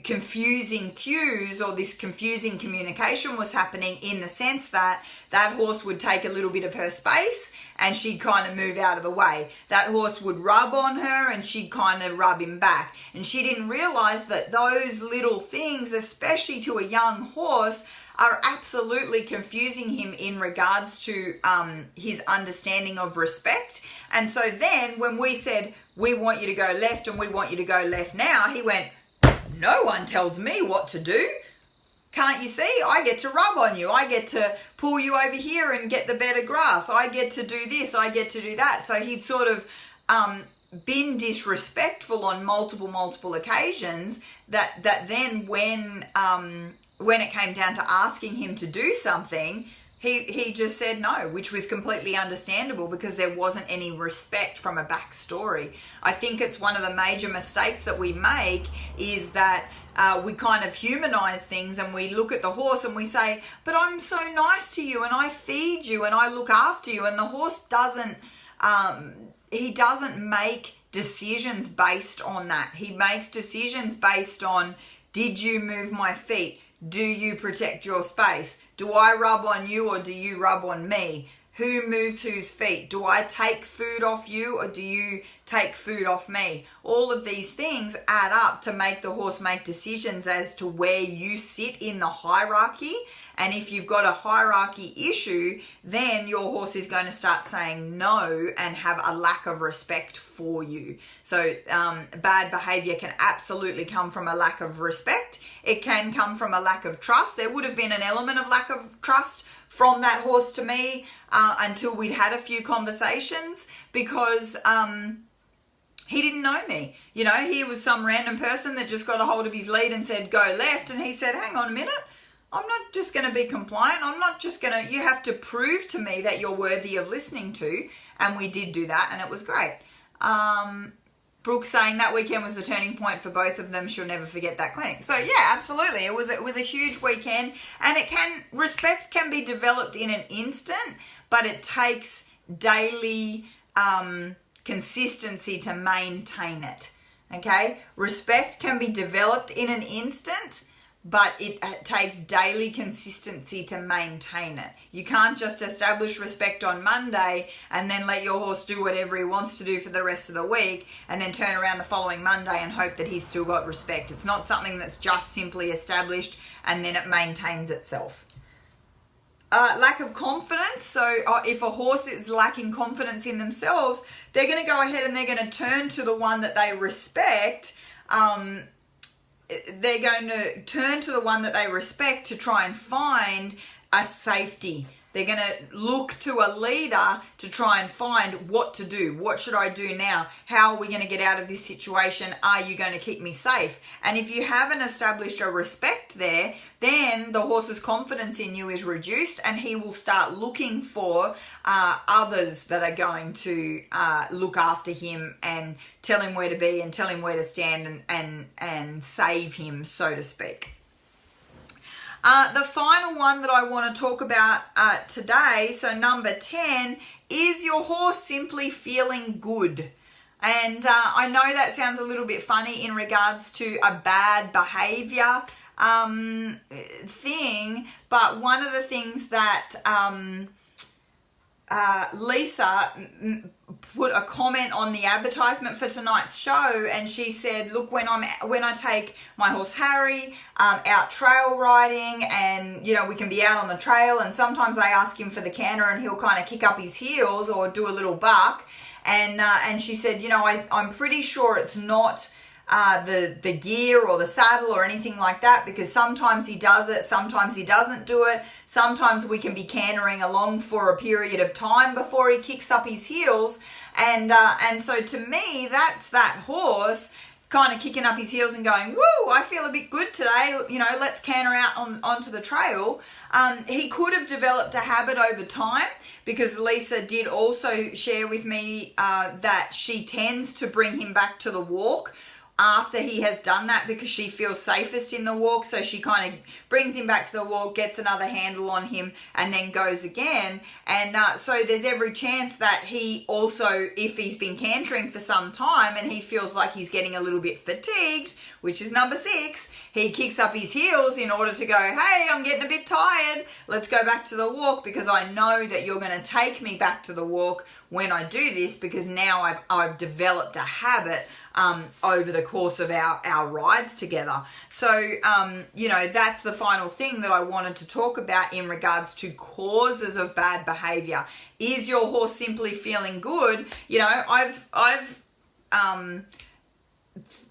confusing cues or this confusing communication was happening, in the sense that that horse would take a little bit of her space and she'd kind of move out of the way. That horse would rub on her and she'd kind of rub him back. And she didn't realize that those little things, especially to a young horse, are absolutely confusing him in regards to his understanding of respect. And so then when we said, we want you to go left and we want you to go left now, he went, no one tells me what to do. Can't you see? I get to rub on you. I get to pull you over here and get the better grass. I get to do this. I get to do that. So he'd sort of been disrespectful on multiple occasions that then when it came down to asking him to do something, he just said no, which was completely understandable because there wasn't any respect from a backstory. I think it's one of the major mistakes that we make is that we kind of humanize things and we look at the horse and we say, but I'm so nice to you and I feed you and I look after you. And the horse doesn't make decisions based on that. He makes decisions based on, did you move my feet? Do you protect your space? Do I rub on you or do you rub on me? Who moves whose feet? Do I take food off you or do you take food off me? All of these things add up to make the horse make decisions as to where you sit in the hierarchy. And if you've got a hierarchy issue, then your horse is going to start saying no and have a lack of respect for you. So bad behavior can absolutely come from a lack of respect. It can come from a lack of trust. There would have been an element of lack of trust from that horse to me until we'd had a few conversations, because he didn't know me. He was some random person that just got a hold of his lead and said, go left. And he said, hang on a minute. I'm not just going to be compliant. I'm not just going to, you have to prove to me that you're worthy of listening to. And we did do that and it was great. Brooke saying that weekend was the turning point for both of them. She'll never forget that clinic. So yeah, absolutely. It was a huge weekend, and respect can be developed in an instant, but it takes daily consistency to maintain it. Okay. Respect can be developed in an instant, but it takes daily consistency to maintain it. You can't just establish respect on Monday and then let your horse do whatever he wants to do for the rest of the week and then turn around the following Monday and hope that he's still got respect. It's not something that's just simply established and then it maintains itself. Lack of confidence. So if a horse is lacking confidence in themselves, they're going to go ahead and they're going to turn to the one that they respect. They're going to turn to the one that they respect to try and find a safety. They're going to look to a leader to try and find what to do. What should I do now? How are we going to get out of this situation? Are you going to keep me safe? And if you haven't established a respect there, then the horse's confidence in you is reduced and he will start looking for others that are going to look after him and tell him where to be and tell him where to stand and save him, so to speak. The final one that I want to talk about today, so number 10, is your horse simply feeling good? And I know that sounds a little bit funny in regards to a bad behavior thing, but one of the things that Lisa put a comment on the advertisement for tonight's show, and she said, look, when I take my horse Harry out trail riding, and you know, we can be out on the trail, and sometimes I ask him for the canter and he'll kind of kick up his heels or do a little buck, and she said, you know, I'm pretty sure it's not the gear or the saddle or anything like that, because sometimes he does it, sometimes he doesn't do it, sometimes we can be cantering along for a period of time before he kicks up his heels, and so to me, that's that horse kind of kicking up his heels and going, woo, I feel a bit good today, you know, let's canter out onto the trail. He could have developed a habit over time, because Lisa did also share with me that she tends to bring him back to the walk after he has done that, because she feels safest in the walk. So she kind of brings him back to the walk, gets another handle on him, and then goes again. And so there's every chance that he also, if he's been cantering for some time and he feels like he's getting a little bit fatigued, which is number 6, he kicks up his heels in order to go, hey, I'm getting a bit tired, let's go back to the walk, because I know that you're going to take me back to the walk when I do this, because now I've developed a habit over the course of our rides together. So, you know, that's the final thing that I wanted to talk about in regards to causes of bad behavior. Is your horse simply feeling good? You know, I've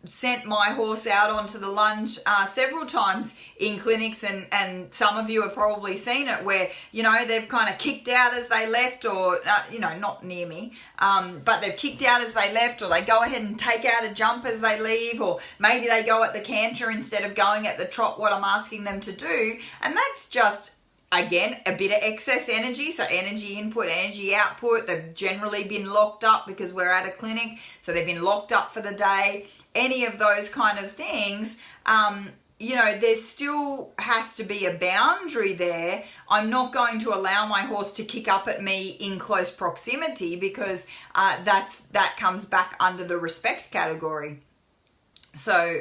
sent my horse out onto the lunge several times in clinics, and some of you have probably seen it, where, you know, they've kind of kicked out as they left, or you know, not near me, but they've kicked out as they left, or they go ahead and take out a jump as they leave, or maybe they go at the canter instead of going at the trot, what I'm asking them to do. And that's just, again, a bit of excess energy. So energy input, energy output. They've generally been locked up because we're at a clinic, so they've been locked up for the day. Any of those kind of things, you know, there still has to be a boundary there. I'm not going to allow my horse to kick up at me in close proximity, because that comes back under the respect category. So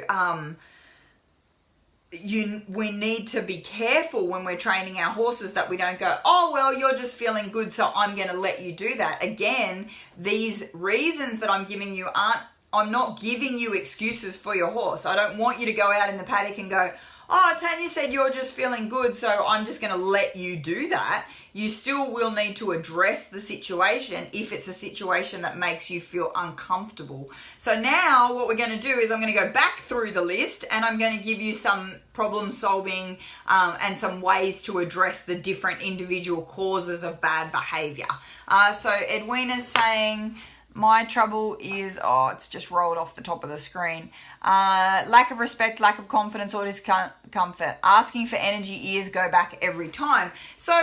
we need to be careful when we're training our horses that we don't go, oh, well, you're just feeling good, so I'm going to let you do that. Again, these reasons that I'm giving you I'm not giving you excuses for your horse. I don't want you to go out in the paddock and go, oh, Tanja said you're just feeling good, so I'm just going to let you do that. You still will need to address the situation if it's a situation that makes you feel uncomfortable. So now what we're going to do is I'm going to go back through the list, and I'm going to give you some problem solving and some ways to address the different individual causes of bad behavior. So Edwina's saying, my trouble is, it's just rolled off the top of the screen. Lack of respect, lack of confidence, or discomfort. Asking for energy, ears go back every time. So,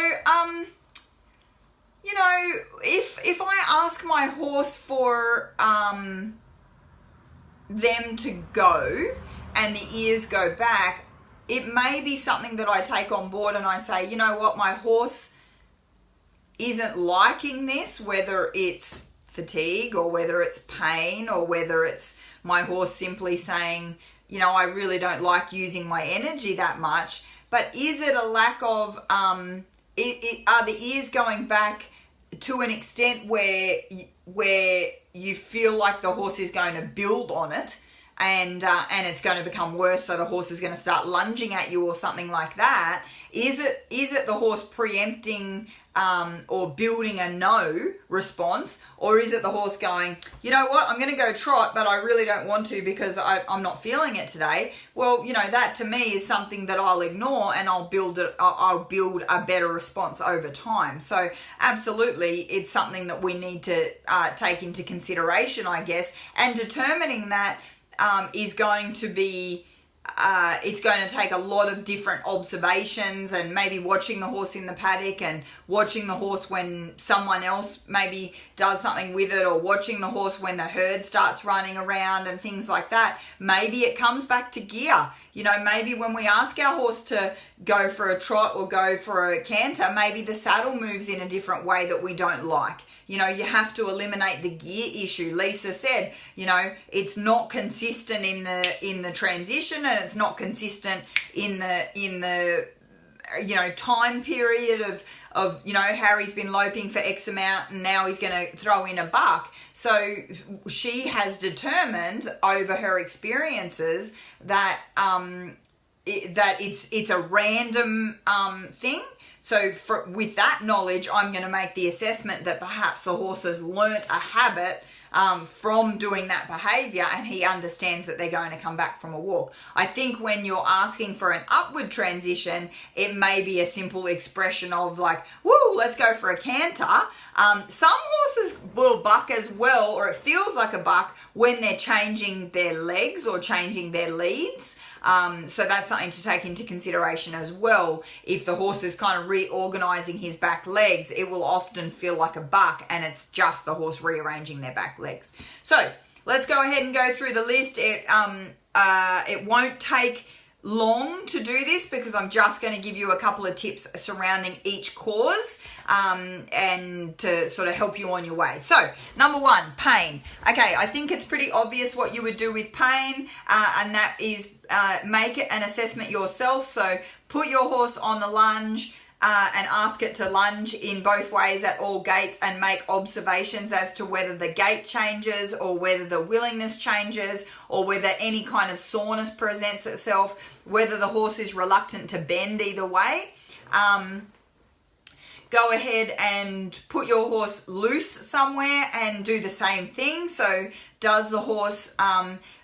you know, if I ask my horse for them to go and the ears go back, it may be something that I take on board and I say, you know what, my horse isn't liking this, whether it's fatigue or whether it's pain or whether it's my horse simply saying, you know, I really don't like using my energy that much. But is it a lack of, are the ears going back to an extent where you feel like the horse is going to build on it, and it's going to become worse, so the horse is going to start lunging at you or something like that? Is it the horse preempting or building a no response, or is it the horse going, you know what, I'm going to go trot, but I really don't want to because I'm not feeling it today? Well, you know, that to me is something that I'll ignore, and I'll build a better response over time. So absolutely, it's something that we need to take into consideration, I guess, and determining that is going to be, it's going to take a lot of different observations, and maybe watching the horse in the paddock, and watching the horse when someone else maybe does something with it, or watching the horse when the herd starts running around and things like that. Maybe it comes back to gear. You know, maybe when we ask our horse to go for a trot or go for a canter, maybe the saddle moves in a different way that we don't like. You know, you have to eliminate the gear issue. Lisa said, you know, it's not consistent in the transition, and it's not consistent in the you know, time period of you know, Harry's been loping for X amount and now he's going to throw in a buck. So she has determined over her experiences that that it's a random thing. So with that knowledge, I'm going to make the assessment that perhaps the horse has learnt a habit from doing that behavior, and he understands that they're going to come back from a walk. I think when you're asking for an upward transition, it may be a simple expression of like, woo, let's go for a canter. Some horses will buck as well, or it feels like a buck when they're changing their legs or changing their leads. So that's something to take into consideration as well. If the horse is kind of reorganizing his back legs, it will often feel like a buck, and it's just the horse rearranging their back legs. So let's go ahead and go through the list. It won't take long to do this because I'm just going to give you a couple of tips surrounding each cause and to sort of help you on your way. So number one, pain. Okay, I think it's pretty obvious what you would do with pain, and that is make an assessment yourself. So put your horse on the lunge and ask it to lunge in both ways at all gaits, and make observations as to whether the gait changes or whether the willingness changes or whether any kind of soreness presents itself, whether the horse is reluctant to bend either way. Go ahead and put your horse loose somewhere and do the same thing. So does the horse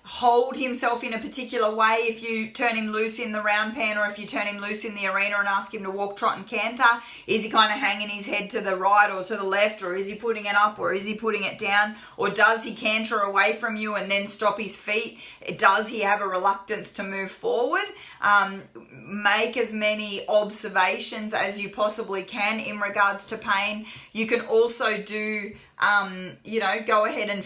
hold himself in a particular way if you turn him loose in the round pen, or if you turn him loose in the arena and ask him to walk, trot and canter? Is he kind of hanging his head to the right or to the left, or is he putting it up, or is he putting it down, or does he canter away from you and then stop his feet? Does he have a reluctance to move forward? Make as many observations as you possibly can in regards to pain. You can also do you know, go ahead and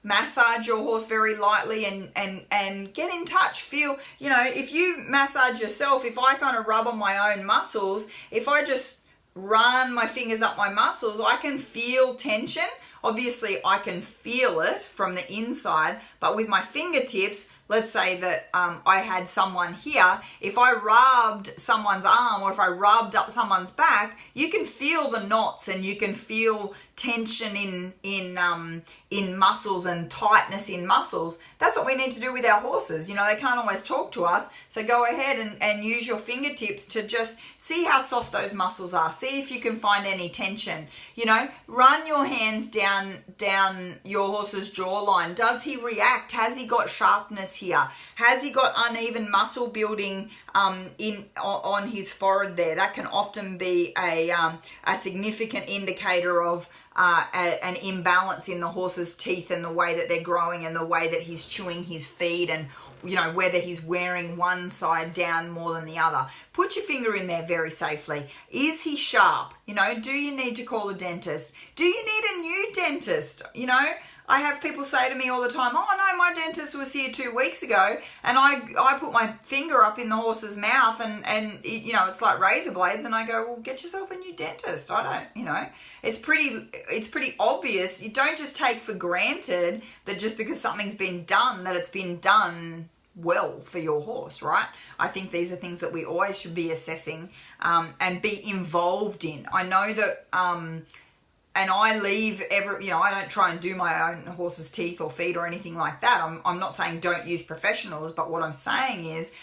massage your horse very lightly and get in touch. Feel, you know, if you massage yourself, if I kind of rub on my own muscles, if I just run my fingers up my muscles, I can feel tension. Obviously, I can feel it from the inside, but with my fingertips, let's say that I had someone here, if I rubbed someone's arm or if I rubbed up someone's back, you can feel the knots and you can feel tension in muscles and tightness in muscles. That's what we need to do with our horses. You know, they can't always talk to us, so go ahead and use your fingertips to just see how soft those muscles are. See if you can find any tension. You know, run your hands down your horse's jawline. Does he react? Has he got sharpness here? Has he got uneven muscle building on his forehead there? That can often be a significant indicator of an imbalance in the horse's teeth and the way that they're growing and the way that he's chewing his feed, and you know, whether he's wearing one side down more than the other. Put your finger in there very safely. Is he sharp? You know, do you need to call a dentist? Do you need a new dentist? You know, I have people say to me all the time, oh no, my dentist was here 2 weeks ago, and I put my finger up in the horse's mouth and you know, it's like razor blades, and I go, well, get yourself a new dentist. I don't, you know, it's pretty obvious. You don't just take for granted that just because something's been done, that it's been done well for your horse, right? I think these are things that we always should be assessing and be involved in. I know that, and I leave I don't try and do my own horse's teeth or feed or anything like that. I'm not saying don't use professionals, but what I'm saying is,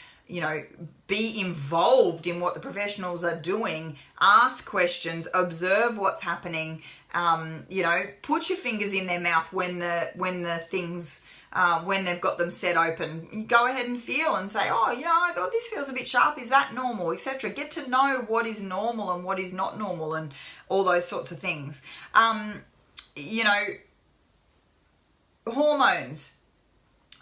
be involved in what the professionals are doing, ask questions, observe what's happening, put your fingers in their mouth when the things, when they've got them set open. Go ahead and feel and say, I thought this feels a bit sharp. Is that normal, etc. Get to know what is normal and what is not normal and all those sorts of things. Hormones.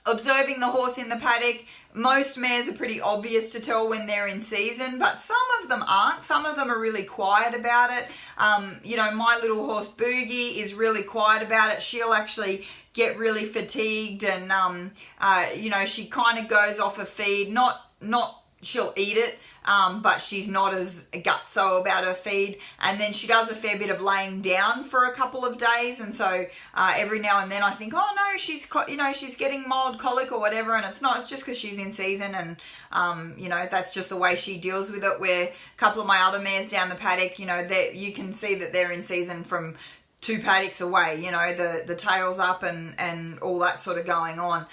Observing the horse in the paddock. Most mares are pretty obvious to tell when they're in season, but some of them aren't. Some of them are really quiet about it. My little horse Boogie is really quiet about it. She'll actually get really fatigued and, she kind of goes off a feed. Not she'll eat it, but she's not as gutso about her feed. And then she does a fair bit of laying down for a couple of days. And so every now and then I think, oh no, she's getting mild colic or whatever. And it's not, it's just because she's in season. And, that's just the way she deals with it. Where a couple of my other mares down the paddock, you can see that they're in season from 2 paddocks away, the tail's up and all that sort of going on.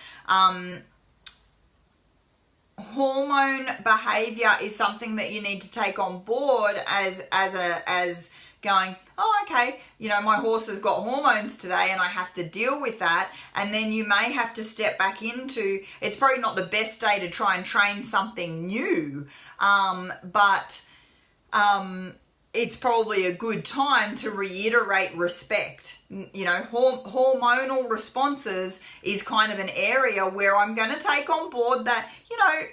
Hormone behavior is something that you need to take on board as going, oh, okay, my horse has got hormones today and I have to deal with that. And then you may have to step back into, it's probably not the best day to try and train something new, but it's probably a good time to reiterate respect. Hormonal responses is kind of an area where I'm going to take on board that,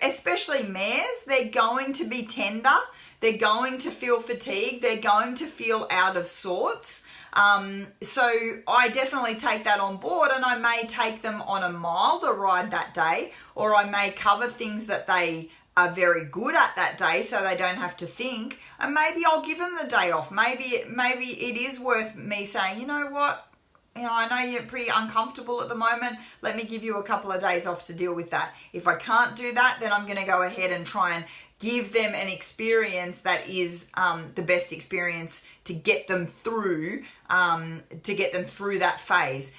especially mares, they're going to be tender. They're going to feel fatigued. They're going to feel out of sorts. So I definitely take that on board, and I may take them on a milder ride that day, or I may cover things that they are very good at that day so they don't have to think, and maybe I'll give them the day off. Maybe it is worth me saying, you know what, I know you're pretty uncomfortable at the moment, let me give you a couple of days off to deal with that. If I can't do that, then I'm going to go ahead and try and give them an experience that is the best experience to get them through that phase.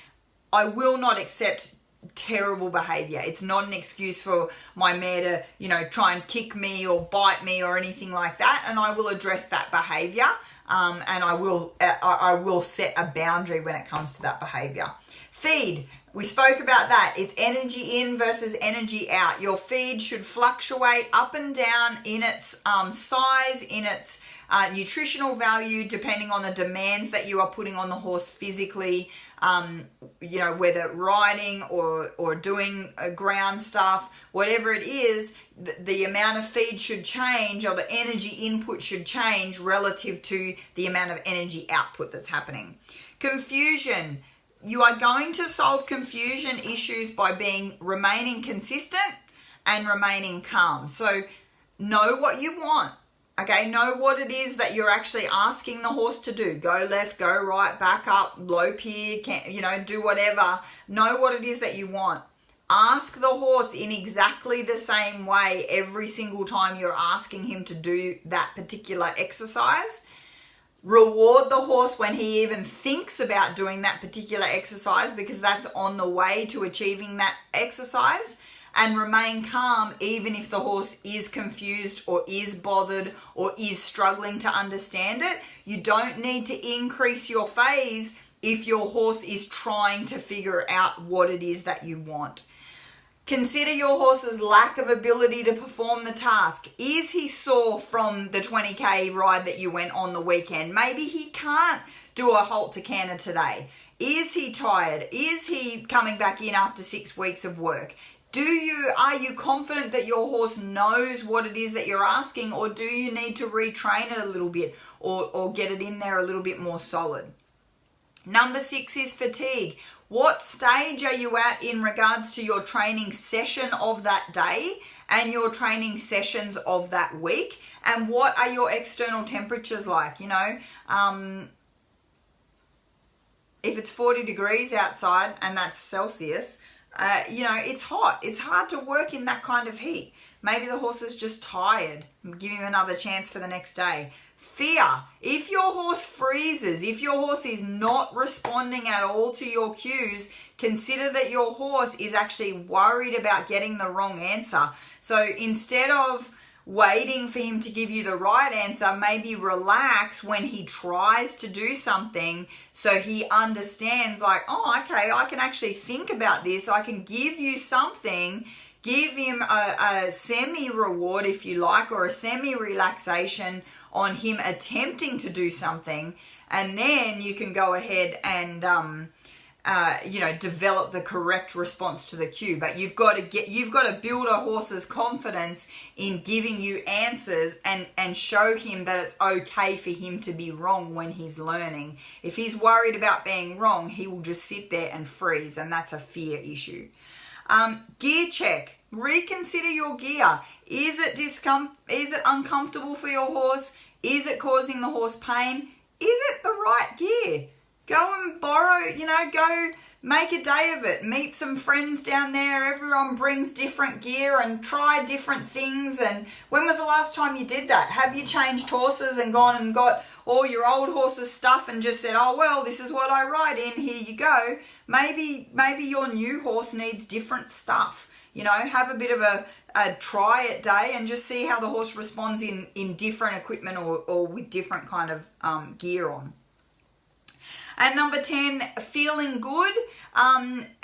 I will not accept terrible behavior. It's not an excuse for my mare to, try and kick me or bite me or anything like that. And I will address that behavior. And I will set a boundary when it comes to that behavior. Feed. We spoke about that. It's energy in versus energy out. Your feed should fluctuate up and down in its size, in its nutritional value, depending on the demands that you are putting on the horse physically, whether riding or doing ground stuff, whatever it is, the amount of feed should change, or the energy input should change relative to the amount of energy output that's happening. Confusion. You are going to solve confusion issues by remaining consistent and remaining calm. So know what you want. Okay, know what it is that you're actually asking the horse to do. Go left, go right, back up, low pier, do whatever. Know what it is that you want. Ask the horse in exactly the same way every single time you're asking him to do that particular exercise. Reward the horse when he even thinks about doing that particular exercise, because that's on the way to achieving that exercise. And remain calm even if the horse is confused or is bothered or is struggling to understand it. You don't need to increase your phase if your horse is trying to figure out what it is that you want. Consider your horse's lack of ability to perform the task. Is he sore from the 20k ride that you went on the weekend? Maybe he can't do a halt to canter today. Is he tired? Is he coming back in after 6 weeks of work? Are you confident that your horse knows what it is that you're asking, or do you need to retrain it a little bit or get it in there a little bit more solid? Number 6 is fatigue. What stage are you at in regards to your training session of that day and your training sessions of that week? And what are your external temperatures like? If it's 40 degrees outside, and that's Celsius, you know, it's hot. It's hard to work in that kind of heat. Maybe the horse is just tired. Give him another chance for the next day. Fear. If your horse freezes, if your horse is not responding at all to your cues, consider that your horse is actually worried about getting the wrong answer. So instead of waiting for him to give you the right answer, maybe relax when he tries to do something so he understands like, oh, okay, I can actually think about this. I can give you something. Give him a semi-reward, if you like, or a semi-relaxation on him attempting to do something. And then you can go ahead and, you know, develop the correct response to the cue. But you've got to build a horse's confidence in giving you answers and show him that it's okay for him to be wrong when he's learning. If he's worried about being wrong, he will just sit there and freeze, and that's a fear issue. Gear check. Reconsider your gear. Is it uncomfortable for your horse? Is it causing the horse pain? Is it the right gear? Go and borrow, you know, go make a day of it. Meet some friends down there. Everyone brings different gear and try different things. And when was the last time you did that? Have you changed horses and gone and got all your old horses' stuff and just said, oh, well, this is what I ride in. Here you go. Maybe your new horse needs different stuff. You know, have a bit of a try it day and just see how the horse responds in different equipment or with different kind of gear on. And number 10, feeling good.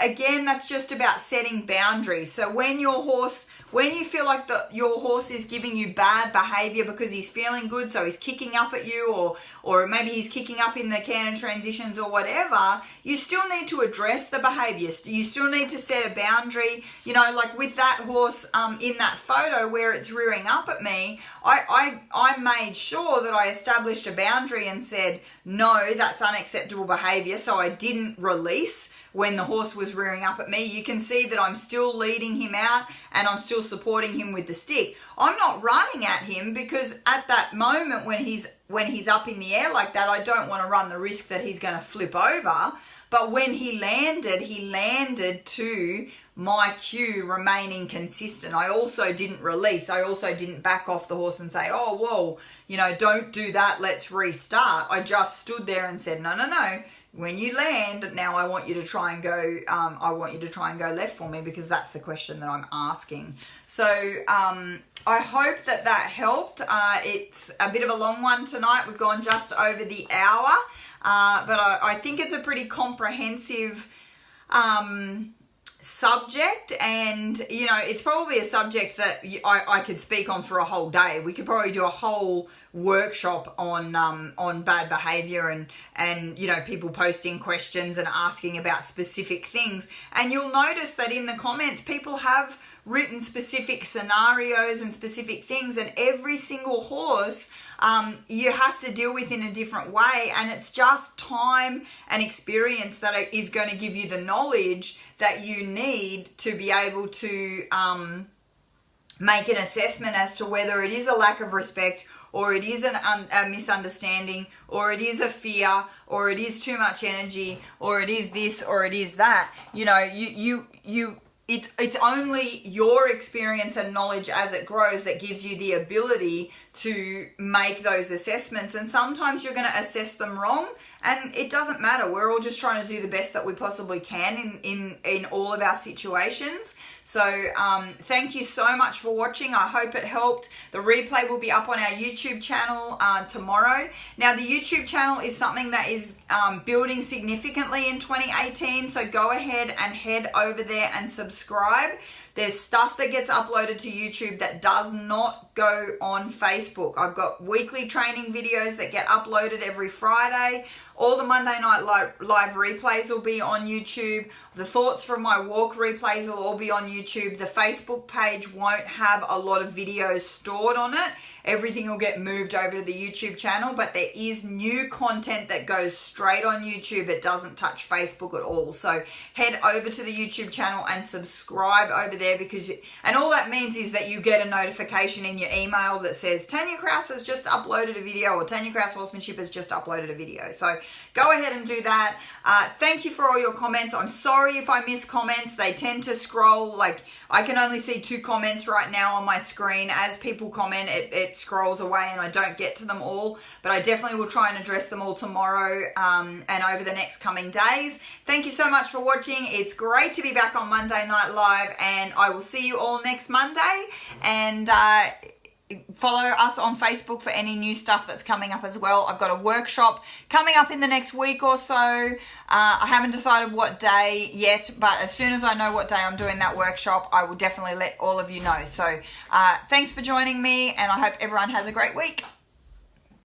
Again, that's just about setting boundaries. So when you feel like your horse is giving you bad behavior because he's feeling good, so he's kicking up at you or maybe he's kicking up in the canter transitions or whatever, you still need to address the behavior. You still need to set a boundary. You know, like with that horse in that photo where it's rearing up at me, I made sure that I established a boundary and said, no, that's unacceptable behavior. So I didn't release when the horse was rearing up at me. You can see that I'm still leading him out and I'm still supporting him with the stick. I'm not running at him because at that moment when he's up in the air like that, I don't want to run the risk that he's going to flip over. But when he landed to my cue remaining consistent. I also didn't release. I also didn't back off the horse and say, oh, whoa, you know, don't do that. Let's restart. I just stood there and said, no. When you land, now I want you to try and go, left for me because that's the question that I'm asking. So I hope that helped. It's a bit of a long one tonight. We've gone just over the hour, but I think it's a pretty comprehensive subject, and you know, it's probably a subject that I could speak on for a whole day. We could probably do a whole workshop on bad behavior and you know, people posting questions and asking about specific things. And you'll notice that in the comments, people have written specific scenarios and specific things, and every single horse you have to deal with in a different way, and it's just time and experience that is going to give you the knowledge that you need to be able to make an assessment as to whether it is a lack of respect, or it is a misunderstanding, or it is a fear, or it is too much energy, or it is this, or it is that. You know, it's only your experience and knowledge as it grows that gives you the ability to make those assessments. And sometimes you're going to assess them wrong, and it doesn't matter. We're all just trying to do the best that we possibly can in all of our situations. So thank you so much for watching. I hope it helped. The replay will be up on our YouTube channel tomorrow. Now, the YouTube channel is something that is building significantly in 2018. So go ahead and head over there and subscribe. There's stuff that gets uploaded to YouTube that does not go on Facebook. I've got weekly training videos that get uploaded every Friday. All the Monday night live replays will be on YouTube. The thoughts from my walk replays will all be on YouTube. The Facebook page won't have a lot of videos stored on it. Everything will get moved over to the YouTube channel, but there is new content that goes straight on YouTube. It doesn't touch Facebook at all. So head over to the YouTube channel and subscribe over there. there and all that means is that you get a notification in your email that says Tanja Kraus has just uploaded a video, or Tanja Kraus Horsemanship has just uploaded a video. So go ahead and do that. Thank you for all your comments. I'm sorry if I miss comments. They tend to scroll, like I can only see 2 comments right now on my screen. As people comment, it scrolls away and I don't get to them all, but I definitely will try and address them all tomorrow and over the next coming days. Thank you so much for watching. It's great to be back on Monday Night Live, and I will see you all next Monday. And follow us on Facebook for any new stuff that's coming up as well. I've got a workshop coming up in the next week or so. I haven't decided what day yet, but as soon as I know what day I'm doing that workshop, I will definitely let all of you know. So thanks for joining me, and I hope everyone has a great week.